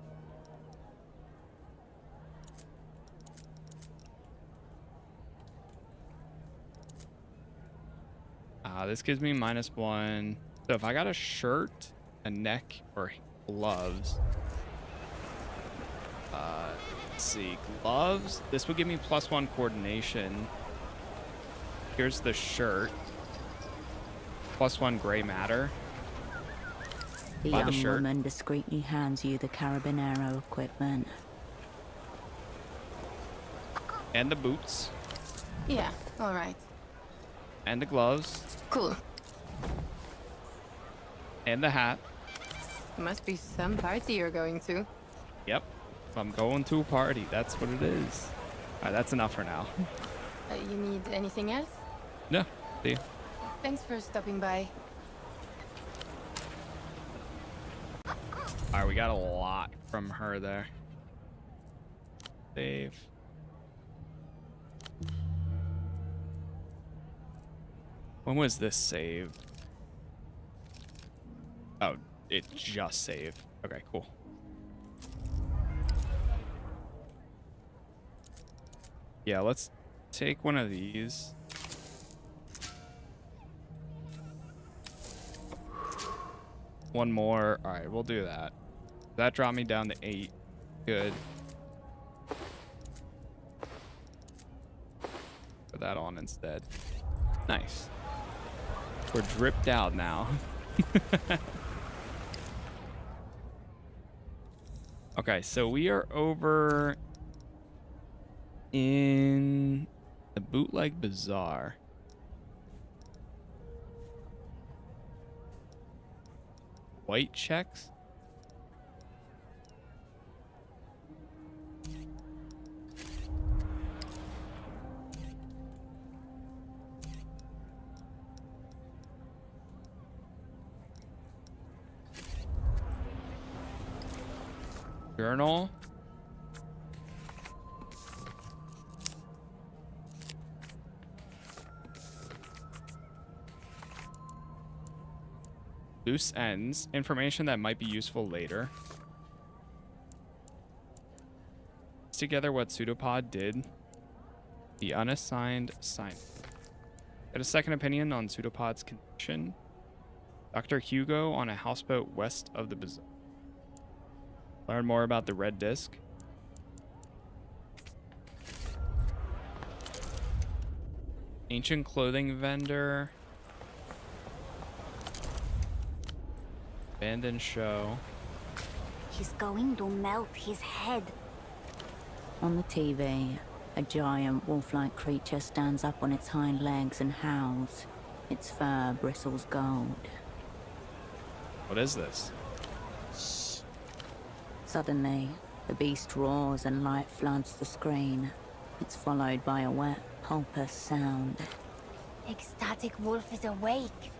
This gives me -1. So if I got a shirt, a neck, or gloves. Let's see, gloves. This would give me +1 coordination. Here's the shirt. +1 gray matter. The Buy young the shirt. woman discreetly hands you the Carabinero equipment. And the boots. Yeah, all right. And the gloves. Cool. And the hat. Must be some party you're going to. Yep. I'm going to a party. That's what it is. Alright, that's enough for now. You need anything else? No. See you. Thanks for stopping by. Alright, we got a lot from her there. Save. When was this saved? Oh, it just saved. Okay, cool. Yeah, let's take one of these. One more. All right, we'll do that. That dropped me down to 8. Good. Put that on instead. Nice. We're dripped out now. Okay, so we are over in the bootleg bazaar. White checks. Journal. Loose ends. Information that might be useful later. Piece together what Pseudopod did. The unassigned assignment. Get a second opinion on Pseudopod's condition. Dr. Hugo on a houseboat west of the bazaar. Learn more about the red disc. Ancient clothing vendor. Abandoned show. He's going to melt his head. On the TV, a giant wolf-like creature stands up on its hind legs and howls. Its fur bristles gold. What is this? Shh. Suddenly, the beast roars and light floods the screen. It's followed by a wet, pulpous sound. Ecstatic wolf is awake.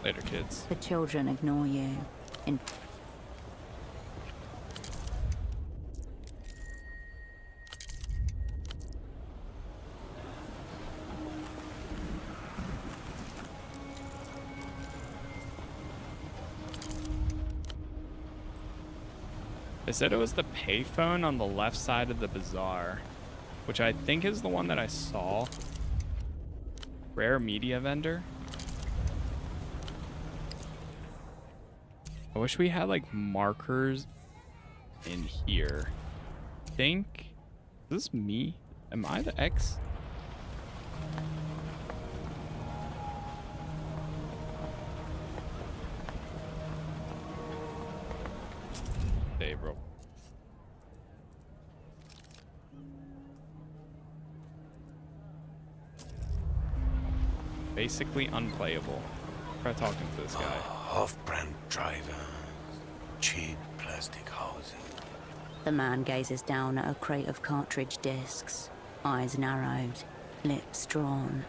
Later, kids. The children ignore you. They said it was the payphone on the left side of the bazaar, which I think is the one that I saw. Rare media vendor. I wish we had like markers in here. Think, is this me? Am I the X? Bro. Basically unplayable. Try talking to this guy. Off-brand driver, cheap plastic housing. The man gazes down at a crate of cartridge discs, eyes narrowed, lips drawn.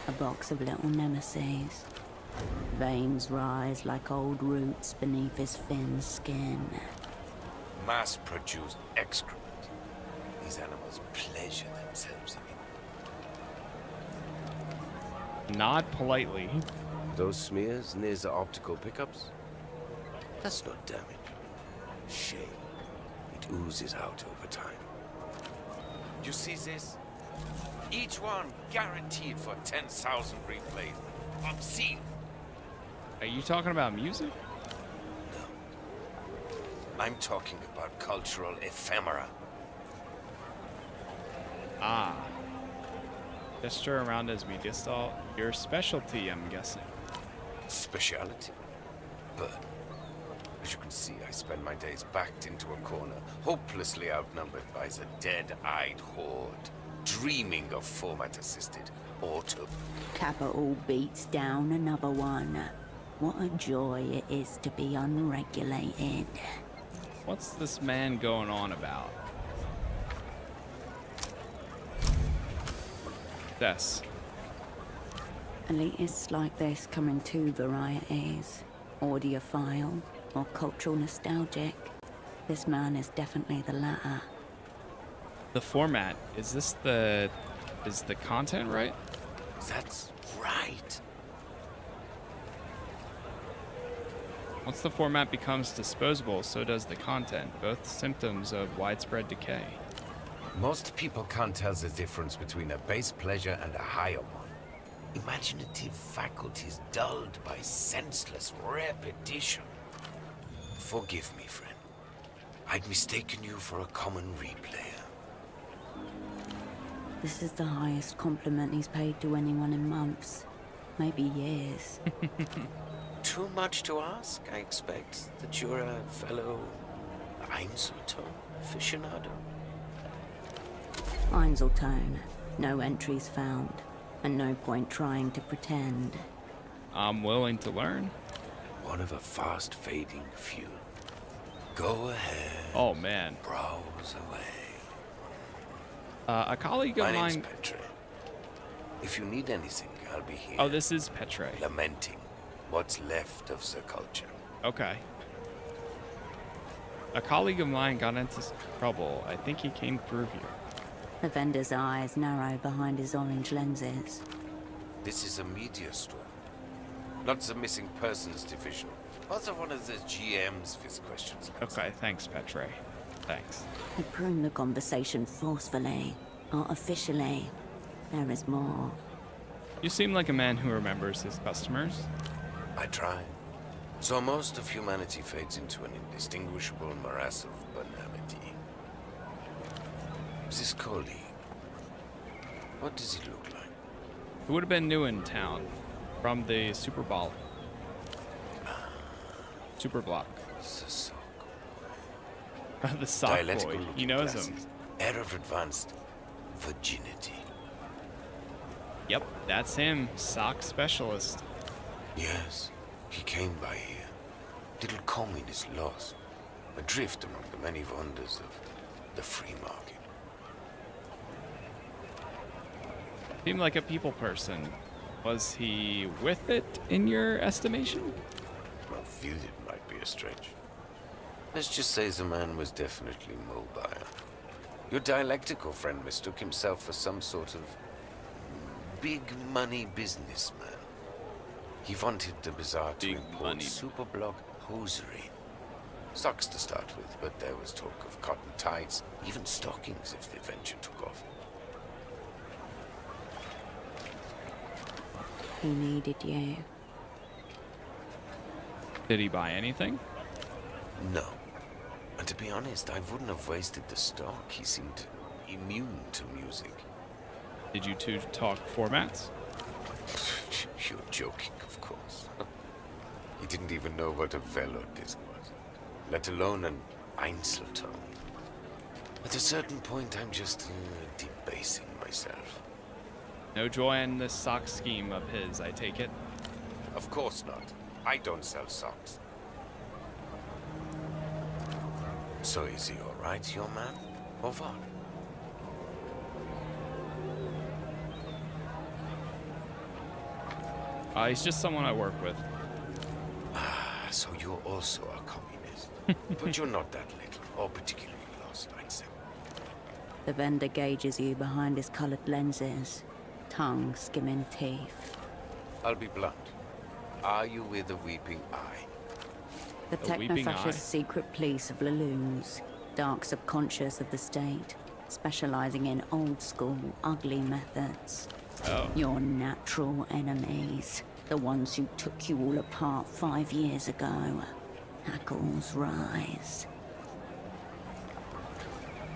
A box of little nemesis. Veins rise like old roots beneath his thin skin. Mass-produced excrement. These animals pleasure themselves in it. Nod politely. Those smears near the optical pickups? That's not damage. Shame. It oozes out over time. You see this? Each one guaranteed for 10,000 replays. Obscene. Are you talking about music? I'm talking about cultural ephemera. Ah. Gesture around as media stall. Your specialty, I'm guessing. Speciality? But, as you can see, I spend my days backed into a corner, hopelessly outnumbered by the dead-eyed horde, dreaming of format-assisted auto. Capital beats down another one. What a joy it is to be unregulated. What's this man going on about? This. Elitists like this come in two varieties. Audiophile or cultural nostalgic. This man is definitely the latter. The format. Is the content right? That's right. Once the format becomes disposable, so does the content, both symptoms of widespread decay. Most people can't tell the difference between a base pleasure and a higher one. Imaginative faculties dulled by senseless repetition. Forgive me, friend. I'd mistaken you for a common replayer. This is the highest compliment he's paid to anyone in months. Maybe years. Too much to ask, I expect, that you're a fellow Einzelton aficionado. Einzelton. No entries found. And no point trying to pretend. I'm willing to learn. One of a fast-fading few. Go ahead. Oh, man. Browse away. A colleague of My mine... name's Petre. If you need anything, I'll be here. Oh, this is Petre. Lamenting what's left of the culture. Okay. A colleague of mine got into trouble. I think he came through here. The vendor's eyes narrow behind his orange lenses. This is a media store, not the missing persons division. Also one of the GMs with questions. Okay, thanks, Petre. Thanks. He pruned the conversation forcefully, artificially. There is more. You seem like a man who remembers his customers. I try. So most of humanity fades into an indistinguishable morass of banality. This colleague, what does he look like? He would have been new in town, from the Super Block. The sock boy. He knows him. Air of advanced virginity. Yep, that's him. Sock specialist. Yes, he came by here. Little commune is lost, adrift among the many wonders of the free market. Seemed like a people person. Was he with it in your estimation? Well, viewed it might be a stretch. Let's just say the man was definitely mobile. Your dialectical friend mistook himself for some sort of big money businessman. He wanted the bazaar to import superblock hosiery. Socks to start with, but there was talk of cotton tights, even stockings if the venture took off. He needed you. Did he buy anything? No. And to be honest, I wouldn't have wasted the stock. He seemed immune to music. Did you two talk formats? You're joking, of course. He didn't even know what a velodisc was, let alone an Einzelton. At a certain point, I'm just debasing myself. No joy in this sock scheme of his, I take it? Of course not. I don't sell socks. So is he all right, your man? Or what? He's just someone I work with. Ah, so you're also a communist. But you're not that little, or particularly lost, I'd say. The vendor gauges you behind his colored lenses, tongue skimming teeth. I'll be blunt. Are you with a weeping eye? The techno-fascist secret police of Lelouch, dark subconscious of the state, specializing in old-school, ugly methods. Oh. Your natural enemies, the ones who took you all apart 5 years ago. Hackles rise.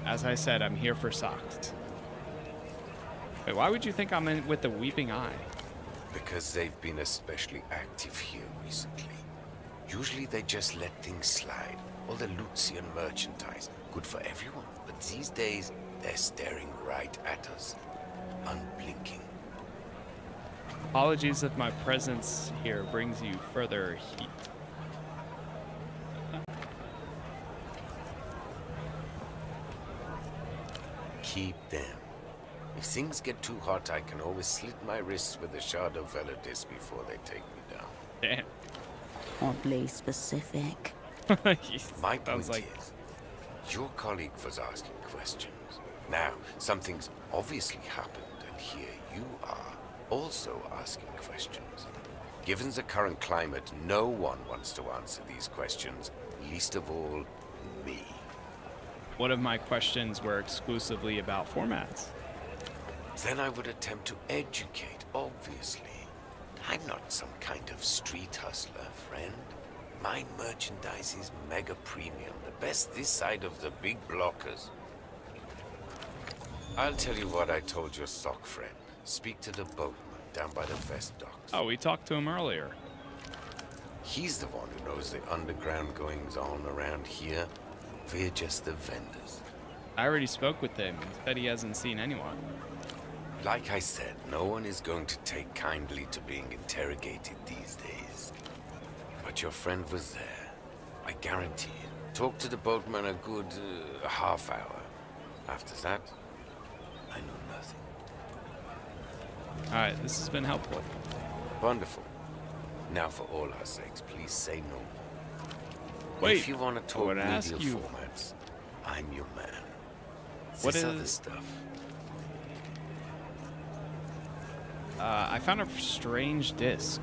As I said, I'm here for socks. Wait, why would you think I'm in with the weeping eye? Because they've been especially active here recently. Usually they just let things slide. All the Lucian merchandise, good for everyone. But these days, they're staring right at us, unblinking. Apologies if my presence here brings you further heat. Keep them. If things get too hot, I can always slit my wrists with a shard of velodisc before they take me down. Damn. Oddly specific. My point is, your colleague was asking questions. Now, something's obviously happened, and here you are, also asking questions. Given the current climate, no one wants to answer these questions, least of all, me. What if my questions were exclusively about formats? Then I would attempt to educate, obviously. I'm not some kind of street hustler, friend. My merchandise is mega premium, the best this side of the big blockers. I'll tell you what I told your sock friend. Speak to the boatman down by the vest docks. Oh, we talked to him earlier. He's the one who knows the underground goings-on around here. We're just the vendors. I already spoke with him. He said he hasn't seen anyone. Like I said, no one is going to take kindly to being interrogated these days. But your friend was there. I guarantee it. Talked to the boatman a good half hour. After that, I know nothing. Alright, this has been helpful. Wonderful. Now for all our sakes, please say no more. Wait, if you want to I talk would ask media you. formats, I'm your man. What This is- other stuff? I found a strange disc.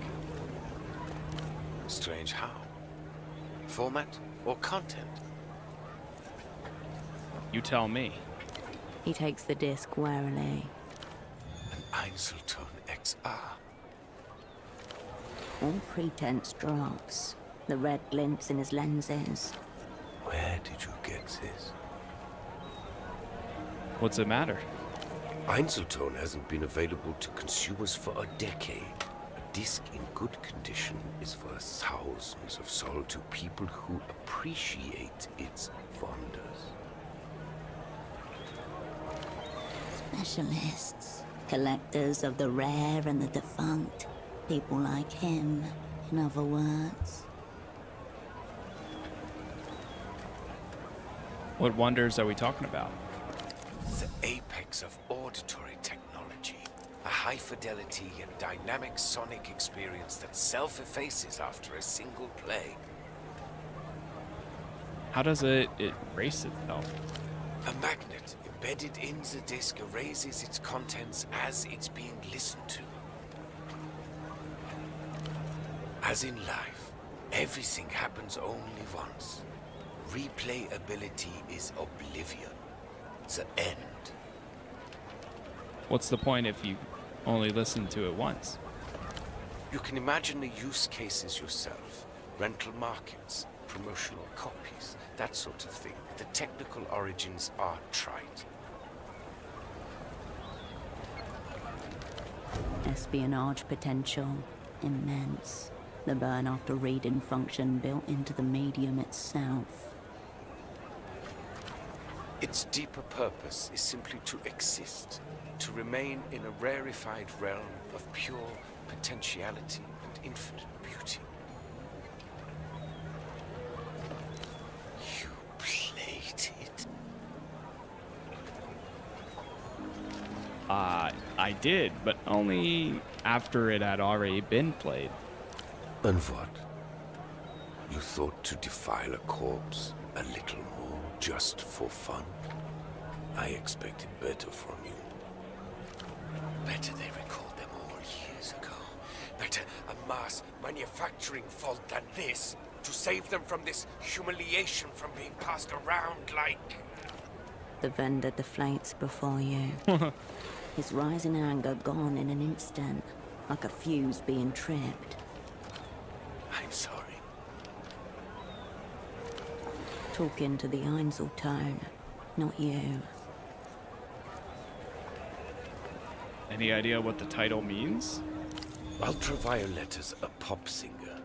Strange how? Format or content? You tell me. He takes the disc warily. An Einzelton XR. All pretense drops. The red glints in his lenses. Where did you get this? What's the matter? Einzelton hasn't been available to consumers for a decade. A disc in good condition is worth thousands of sol to people who appreciate its wonders. Specialists. Collectors of the rare and the defunct. People like him, in other words. What wonders are we talking about? The apex of auditory technology. A high-fidelity and dynamic sonic experience that self-effaces after a single play. How does it erase itself? A magnet embedded in the disc erases its contents as it's being listened to. As in life, everything happens only once. Replayability is oblivion. The end. What's the point if you only listen to it once? You can imagine the use cases yourself. Rental markets, promotional copies, that sort of thing. The technical origins are trite. Espionage potential. Immense. The burn after reading function built into the medium itself. Its deeper purpose is simply to exist, to remain in a rarefied realm of pure potentiality and infinite beauty. You played it? I did, but only after it had already been played. And what? You thought to defile a corpse a little more just for fun? I expected better from you. Better they recalled them all years ago. Better a mass manufacturing fault than this, to save them from this humiliation from being passed around like... The vendor deflates before you. His rising anger gone in an instant, like a fuse being tripped. I'm sorry. Talking to the Einzeltone, not you. Any idea what the title means? Ultraviolet is a pop singer.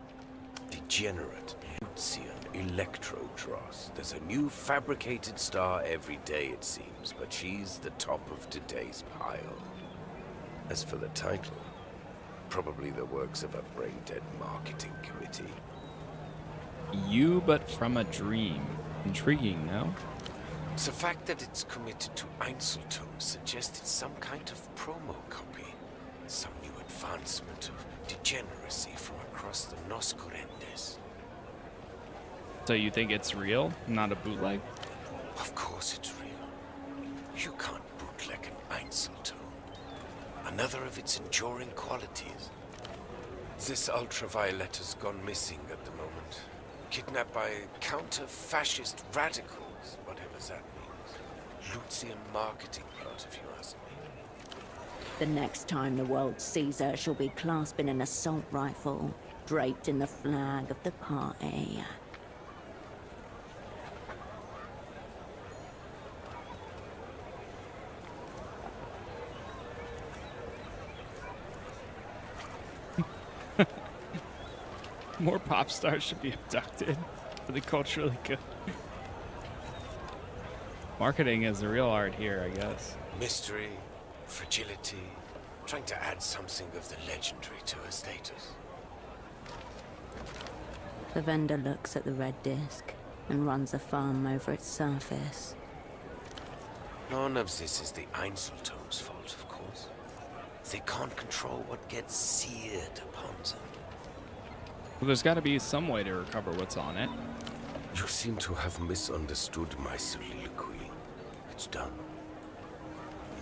Degenerate, Lucian, Electro-Dross. There's a new fabricated star every day, it seems, but she's the top of today's pile. As for the title, probably the works of a brain-dead marketing committee. You, but from a dream. Intriguing, no? The fact that it's committed to Einzelton suggests it's some kind of promo copy. Some new advancement of degeneracy from across the Noscurendes. So you think it's real, not a bootleg? Of course it's real. You can't bootleg an Einzelton. Another of its enduring qualities. This ultraviolet has gone missing at the moment. Kidnapped by counter-fascist radicals, whatever that means. Lucian marketing part, if you ask me. The next time the world sees her, she'll be clasping an assault rifle, draped in the flag of the party. More pop stars should be abducted for the culturally good. Marketing is the real art here, I guess. Mystery, fragility, trying to add something of the legendary to her status. The vendor looks at the red disc and runs a thumb over its surface. None of this is the Einzeltone's fault, of course. They can't control what gets seared upon them. Well, there's got to be some way to recover what's on it. You seem to have misunderstood my soliloquy. It's done.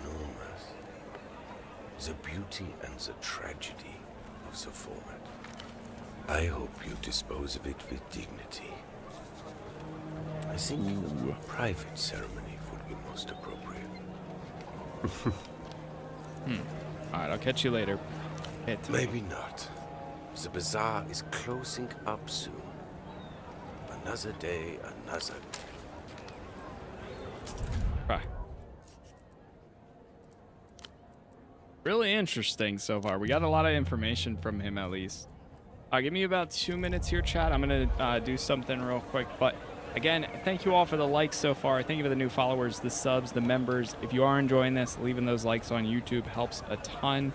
Enormous. The beauty and the tragedy of the format. I hope you dispose of it with dignity. I think a private ceremony would be most appropriate. Alright, I'll catch you later. Maybe not. The bazaar is closing up soon. Another day, another day. Okay. Really interesting so far. We got a lot of information from him at least. Give me about 2 minutes here, chat. I'm going to do something real quick. But again, thank you all for the likes so far. Thank you for the new followers, the subs, the members. If you are enjoying this, leaving those likes on YouTube helps a ton.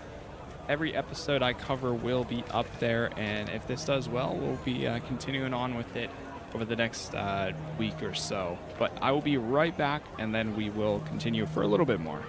Every episode I cover will be up there. And if this does well, we'll be continuing on with it over the next week or so. But I will be right back, and then we will continue for a little bit more.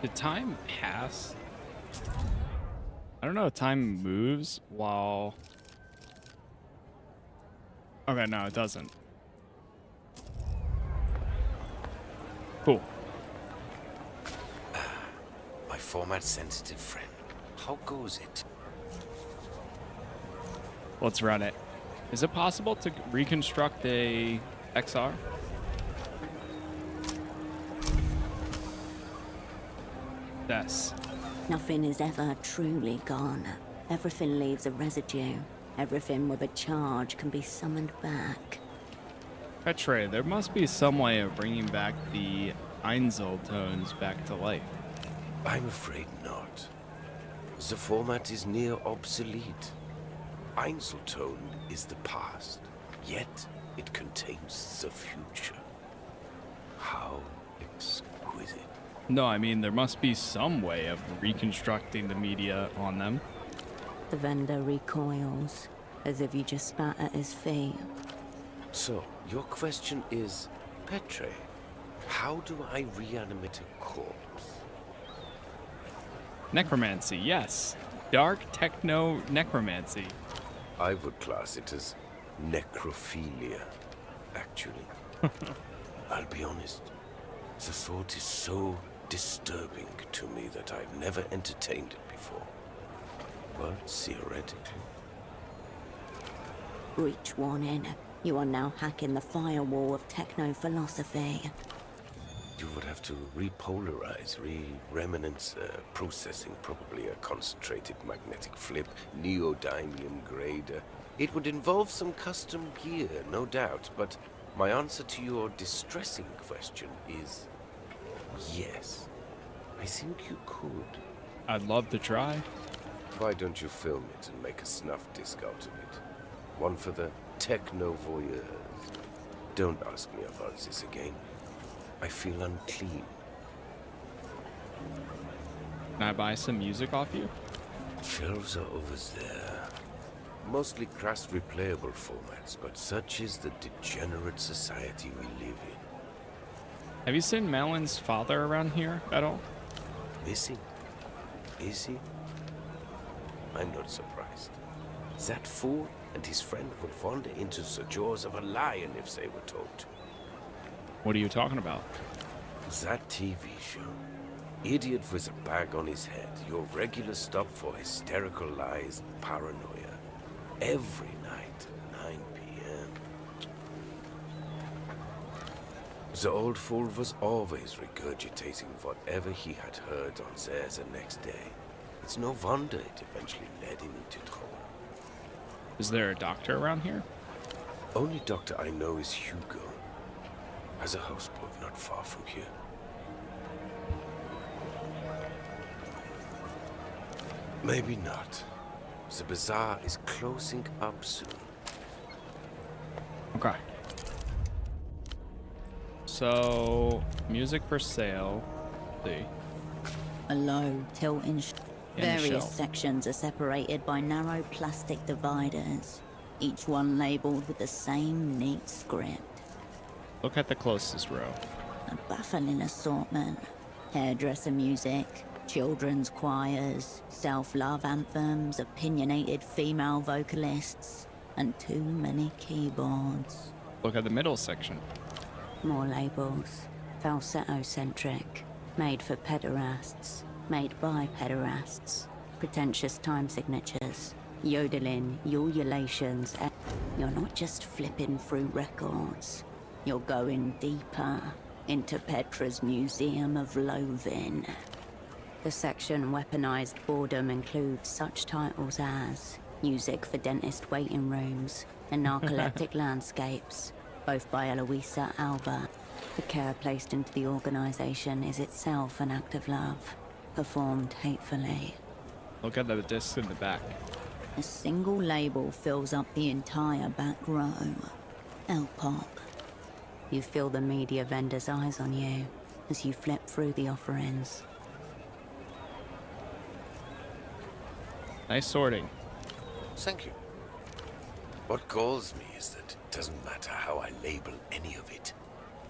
Did time pass? I don't know if time moves while... Okay, no, it doesn't. Cool. My format-sensitive friend. How goes it? Let's run it. Is it possible to reconstruct a XR? Yes. Nothing is ever truly gone. Everything leaves a residue. Everything with a charge can be summoned back. Petre, there must be some way of bringing back the Einzel tones back to life. I'm afraid not. The format is near obsolete. Einzeltone is the past, yet it contains the future. How exquisite. No, I mean, there must be some way of reconstructing the media on them. The vendor recoils, as if you just spat at his feet. So, your question is, Petre, how do I reanimate a corpse? Necromancy, yes. Dark techno necromancy. I would class it as necrophilia, actually. I'll be honest, the thought is so disturbing to me that I've never entertained it before. But theoretically... Breach warning. You are now hacking the firewall of techno-philosophy. You would have to repolarize, re-remanence processing, probably a concentrated magnetic flip, neodymium grader. It would involve some custom gear, no doubt, but my answer to your distressing question is yes. I think you could. I'd love to try. Why don't you film it and make a snuff disc out of it? One for the techno voyeurs. Don't ask me about this again. I feel unclean. Can I buy some music off you? Shelves are over there. Mostly crass replayable formats, but such is the degenerate society we live in. Have you seen Melon's father around here at all? Missing? Is he? I'm not surprised. That fool and his friend would wander into the jaws of a lion if they were told to. What are you talking about? That TV show. Idiot with a bag on his head. Your regular stop for hysterical lies and paranoia. Every night at 9 p.m. The old fool was always regurgitating whatever he had heard on there the next day. It's no wonder it eventually led him into trouble. Is there a doctor around here? Only doctor I know is Hugo. Has a houseboat not far from here. Maybe not. The bazaar is closing up soon. Okay. So, music for sale. Let's see. A low, tilting In the various shelf. sections are separated by narrow plastic dividers, each one labeled with the same neat script. Look at the closest row. A baffling assortment. Hairdresser music, children's choirs, self-love anthems, opinionated female vocalists, and too many keyboards. Look at the middle section. More labels. Falsetto-centric. Made for pederasts. Made by pederasts. Pretentious time signatures. Yodeling, ululations. You're not just flipping through records. You're going deeper into Petra's Museum of Loathing. The section Weaponized Boredom includes such titles as Music for Dentist Waiting Rooms and Narcoleptic Landscapes, both by Eloisa Alba. The care placed into the organization is itself an act of love, performed hatefully. Look at the disc in the back. A single label fills up the entire back row. L-pop. You feel the media vendor's eyes on you as you flip through the offerings. Nice sorting. Thank you. What galls me is that it doesn't matter how I label any of it.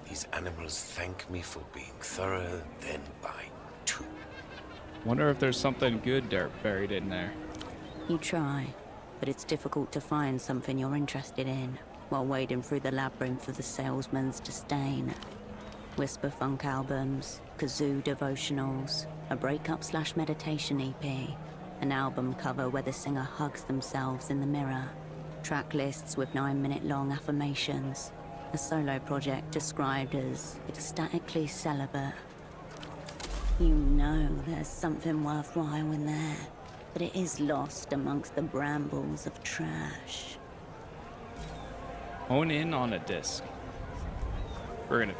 These animals thank me for being thorough, then buy two. Wonder if there's something good buried in there. You try, but it's difficult to find something you're interested in while wading through the labyrinth of the salesman's disdain. Whisper funk albums, kazoo devotionals, a breakup/meditation EP, an album cover where the singer hugs themselves in the mirror, track lists with 9-minute-long affirmations, a solo project described as ecstatically celibate. You know there's something worthwhile in there, but it is lost amongst the brambles of trash. Hone in on a disc. We're gonna...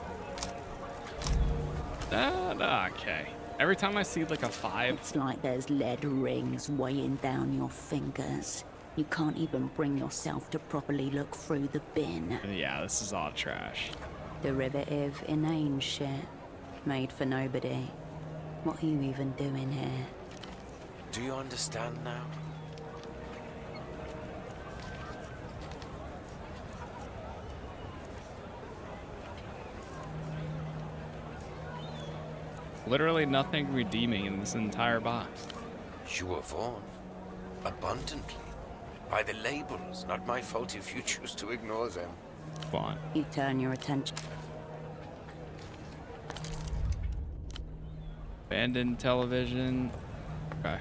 okay. Every time I see like a 5... It's like there's lead rings weighing down your fingers. You can't even bring yourself to properly look through the bin. Yeah, this is all trash. Derivative, inane shit. Made for nobody. What are you even doing here? Do you understand now? Literally nothing redeeming in this entire box. You were warned. Abundantly. By the labels. Not my fault if you choose to ignore them. Come on. You turn your attention. Abandoned television. Okay.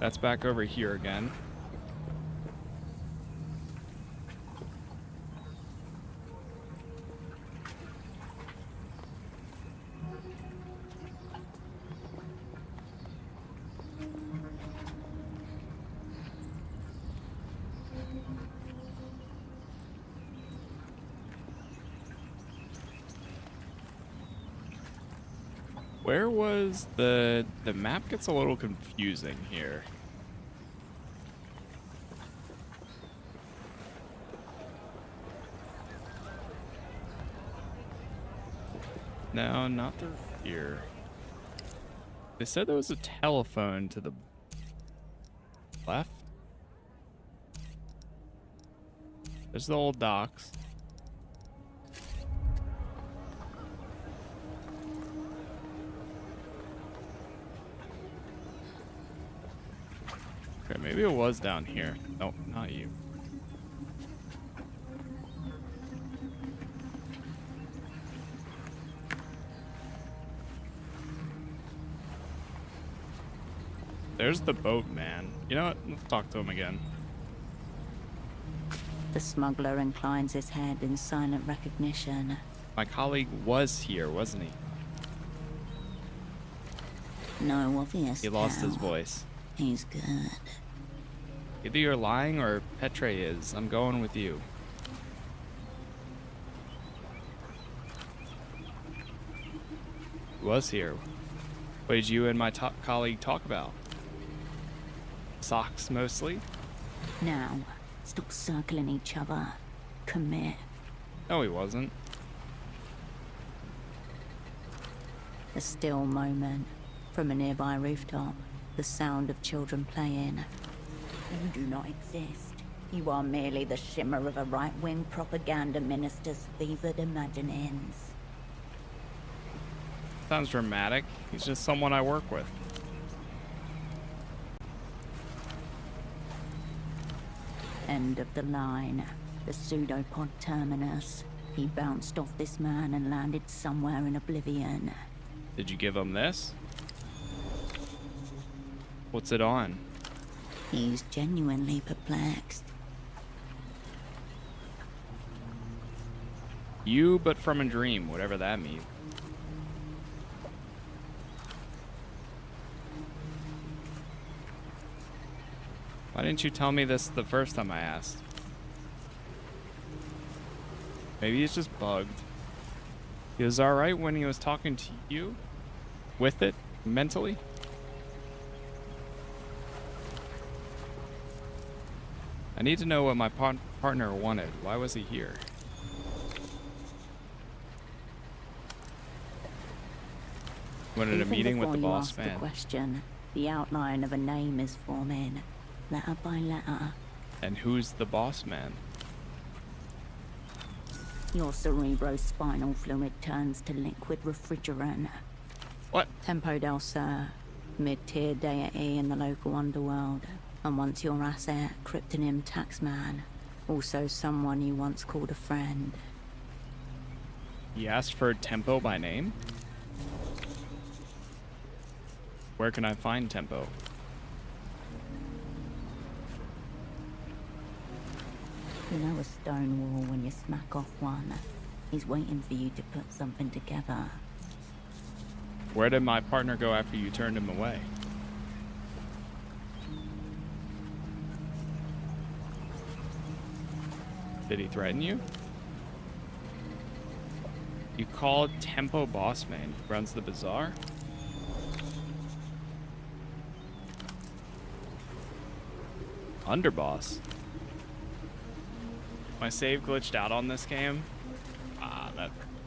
That's back over here again. Where was the map gets a little confusing here. No, not through here. They said there was a telephone to the left. There's the old docks. Okay, maybe it was down here. Nope, not you. There's the boatman. You know what? Let's talk to him again. The smuggler inclines his head in silent recognition. My colleague was here, wasn't he? No obvious. He lost his tell. voice. He's good. Either you're lying or Petre is. I'm going with you. He was here. What did you and my colleague talk about? Socks, mostly? Now, stop circling each other. Commit. No, he wasn't. A still moment. From a nearby rooftop, the sound of children playing. You do not exist. You are merely the shimmer of a right-wing propaganda minister's fevered imaginings. Sounds dramatic. He's just someone I work with. End of the line. The pseudopod terminus. He bounced off this man and landed somewhere in oblivion. Did you give him this? What's it on? He's genuinely perplexed. You, but from a dream, whatever that means. Why didn't you tell me this the first time I asked? Maybe he's just bugged. He was alright when he was talking to you? With it? Mentally? I need to know what my partner wanted. Why was he here? Wanted a meeting with the boss Before you man. ask the question, the outline of a name is forming, letter by letter. And who's the boss man? Your cerebrospinal fluid turns to liquid refrigerant. What? Tempo del Sur, Mid-tier deity in the local underworld, and once your asset, cryptonym Taxman. Also someone you once called a friend. He asked for Tempo by name? Where can I find Tempo? You know a stone wall when you smack off one. He's waiting for you to put something together. Where did my partner go after you turned him away? Did he threaten you? You called Tempo Bossman, who runs the bazaar? Underboss. My save glitched out on this game.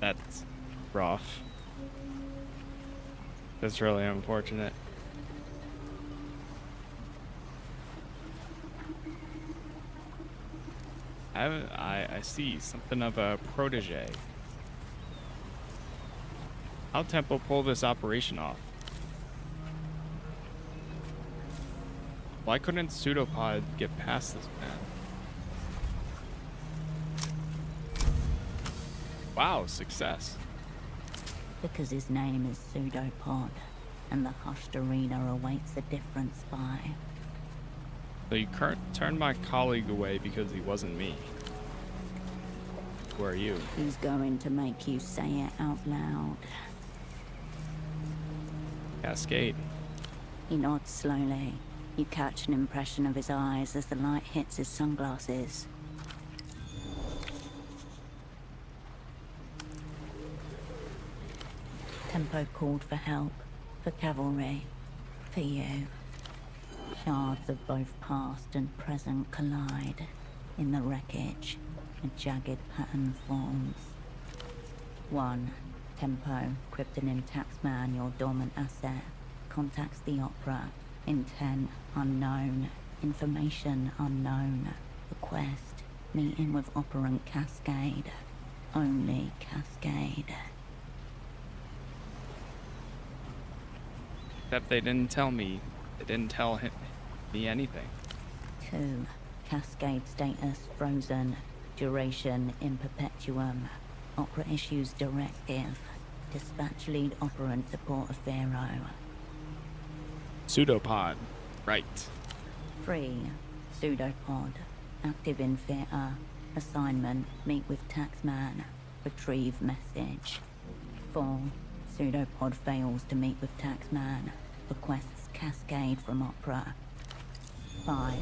That's rough. That's really unfortunate. I see something of a protege. How'd Tempo pull this operation off? Why couldn't Pseudopod get past this man? Wow, success. Because his name is Pseudopod, and the hushed arena awaits a different spy. So you turned my colleague away because he wasn't me. Who are you? He's going to make you say it out loud. Cascade. He nods slowly. You catch an impression of his eyes as the light hits his sunglasses. Tempo called for help, for cavalry, for you. Shards of both past and present collide. In the wreckage, a jagged pattern forms. 1. Tempo, cryptonym Taxman, your dormant asset, contacts the opera. Intent unknown. Information unknown. Request, meeting with operant Cascade. Only Cascade. Except they didn't tell me. They didn't tell me anything. 2. Cascade status frozen. Duration in perpetuum. Opera issues directive. Dispatch lead operant to Port of Pharaoh. Pseudopod. Right. 3. Pseudopod. Active in theater. Assignment. Meet with Taxman. Retrieve message. 4. Pseudopod fails to meet with Taxman. Requests Cascade from Opera. 5.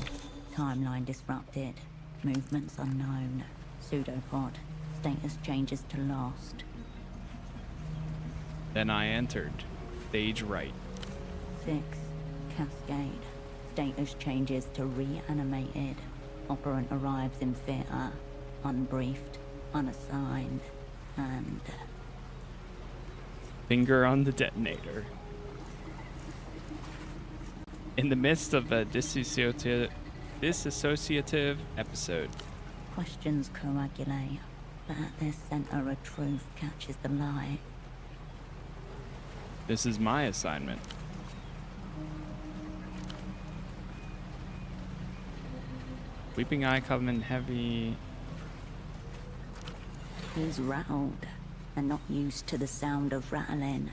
Timeline disrupted. Movements unknown. Pseudopod. Status changes to lost. Then I entered. Stage right. 6. Cascade. Status changes to reanimated. Operant arrives in theater. Unbriefed. Unassigned. And... Finger on the detonator. In the midst of a disassociative episode. Questions coagulate, but at their center a truth catches the light. This is my assignment. Weeping Eye Covenant Heavy. He's rattled, and not used to the sound of rattling.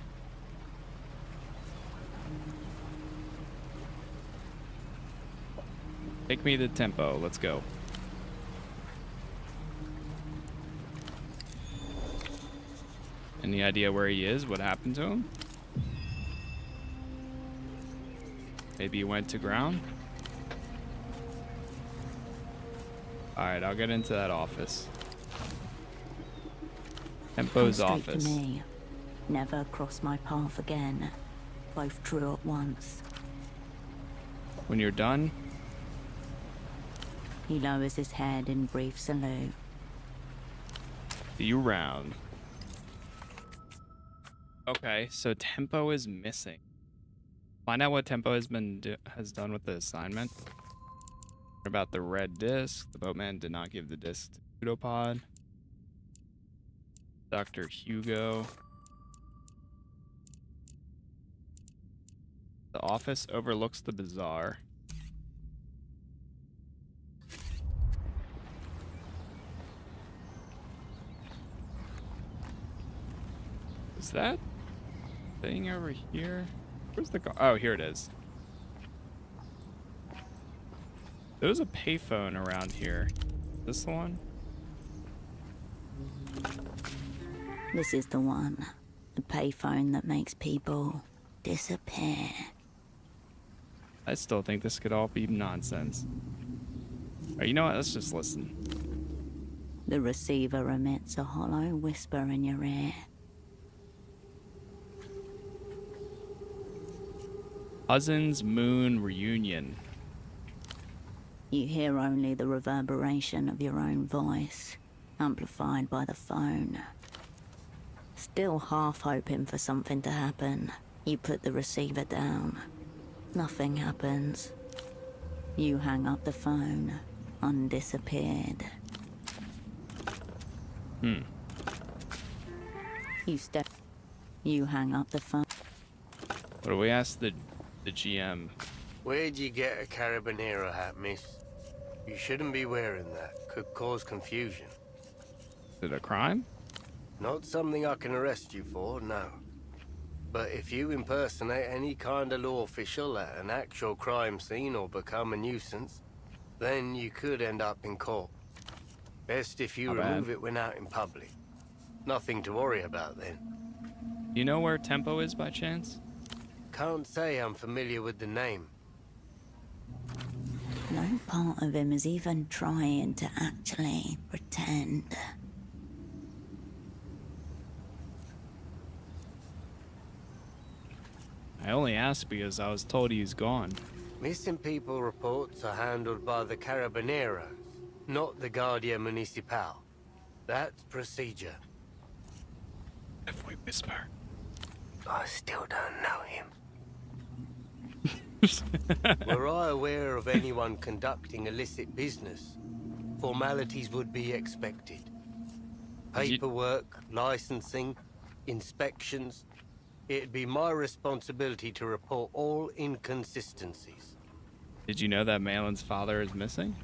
Take me to Tempo. Let's go. Any idea where he is? What happened to him? Maybe he went to ground? Alright, I'll get into that office. Tempo's Come straight office. to me. Never cross my path again. Both true at once. When you're done, He lowers his head in brief salute. see you round. Okay, so Tempo is missing. Find out what Tempo has done with the assignment. What about the red disc? The boatman did not give the disc to Pseudopod. Dr. Hugo. The office overlooks the bazaar. Is that thing over here? Where's the car? Oh, here it is. There was a payphone around here. Is this the one? This is the one. The payphone that makes people disappear. I still think this could all be nonsense. Alright, you know what? Let's just listen. The receiver emits a hollow whisper in your ear. Cousins Moon Reunion. You hear only the reverberation of your own voice, amplified by the phone. Still half hoping for something to happen, you put the receiver down. Nothing happens. You hang up the phone, undisappeared. You hang up the phone. What do we ask the GM? Where'd you get a carabinero hat, miss? You shouldn't be wearing that. Could cause confusion. Is it a crime? Not something I can arrest you for, no. But if you impersonate any kind of law official at an actual crime scene or become a nuisance, then you could end up in court. Best if you remove it when out in public. Nothing to worry about then. You know where Tempo is by chance? Can't say I'm familiar with the name. No part of him is even trying to actually pretend. I only asked because I was told he's gone. Missing people reports are handled by the Carabineros, not the Guardia Municipal. That's procedure. If we whisper. I still don't know him. Were I aware of anyone conducting illicit business, formalities would be expected. Paperwork, licensing, inspections. It'd be my responsibility to report all inconsistencies. Did you know that Malin's father is missing?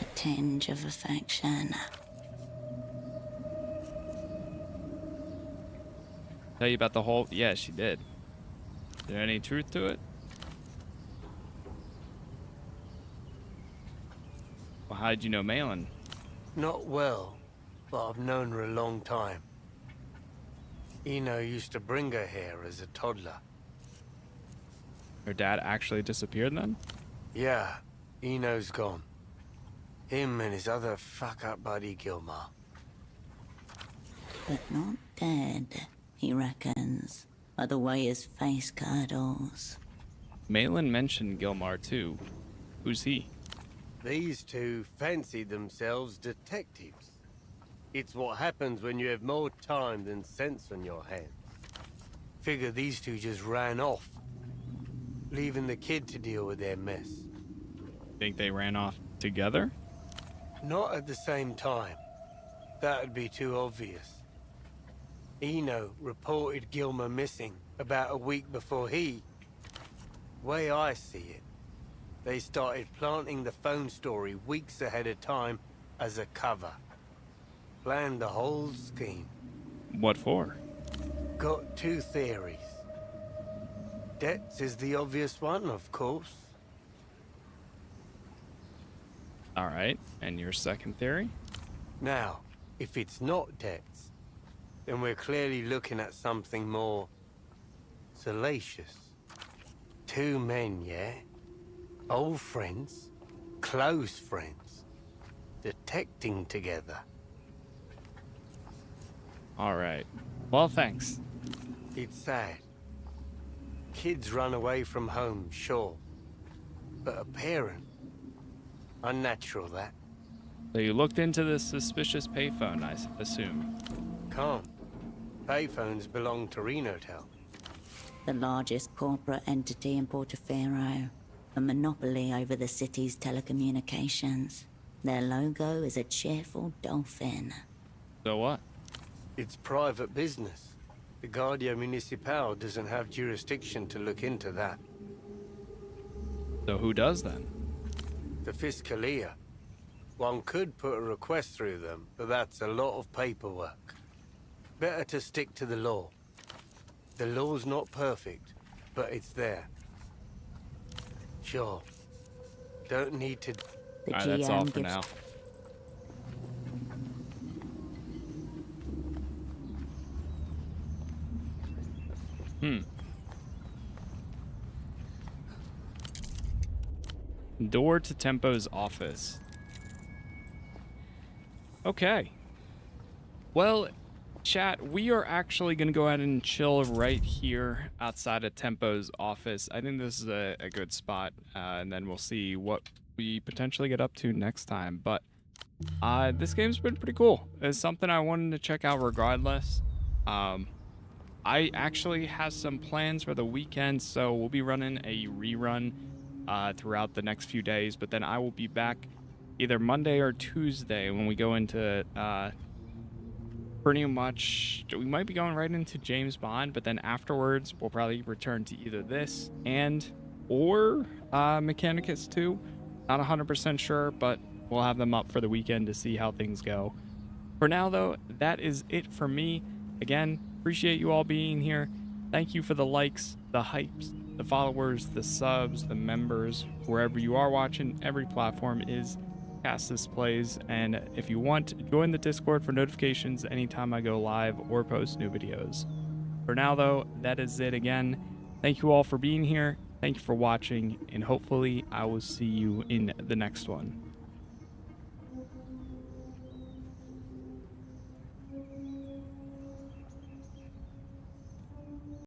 A tinge of affection. Tell you about the whole... Yeah, she did. Is there any truth to it? Well, how did you know Malin? Not well, but I've known her a long time. Eno used to bring her here as a toddler. Her dad actually disappeared then? Yeah, Eno's gone. Him and his other fuck-up buddy Gilmar. But not dead, he reckons, by the way his face curdles. Malin mentioned Gilmar too. Who's he? These two fancied themselves detectives. It's what happens when you have more time than sense on your hands. Figure these two just ran off, leaving the kid to deal with their mess. Think they ran off together? Not at the same time. That'd be too obvious. Eno reported Gilmer missing about a week before he... Way I see it, they started planting the phone story weeks ahead of time as a cover. Planned the whole scheme. What for? Got two theories. Debts is the obvious one, of course. Alright, and your second theory? Now, if it's not debts, then we're clearly looking at something more salacious. Two men, yeah? Old friends, close friends, detecting together. Alright. Well, thanks. It's sad. Kids run away from home, sure. But a parent, unnatural that. So you looked into this suspicious payphone, I assume. Can't. Payphones belong to Renotel. The largest corporate entity in Portofino, a monopoly over the city's telecommunications. Their logo is a cheerful dolphin. So what? It's private business. The Guardia Municipal doesn't have jurisdiction to look into that. So who does then? The Fiscalia. One could put a request through them, but that's a lot of paperwork. Better to stick to the law. The law's not perfect, but it's there. Sure. Don't need to... The Alright, that's all GM for gives now. Door to Tempo's office. Okay. Well, chat, we are actually going to go ahead and chill right here outside of Tempo's office. I think this is a good spot, and then we'll see what we potentially get up to next time. But this game's been pretty cool. It's something I wanted to check out regardless. I actually have some plans for the weekend, so we'll be running a rerun throughout the next few days, but then I will be back either Monday or Tuesday when we go into pretty much, we might be going right into James Bond, but then afterwards we'll probably return to either this or Mechanicus 2. Not 100% sure, but we'll have them up for the weekend to see how things go. For now though, that is it for me. Again, appreciate you all being here. Thank you for the likes, the hypes, the followers, the subs, the members, wherever you are watching. Every platform is Casas Plays, and if you want, join the Discord for notifications anytime I go live or post new videos. For now though, that is it again. Thank you all for being here. Thank you for watching, and hopefully I will see you in the next one.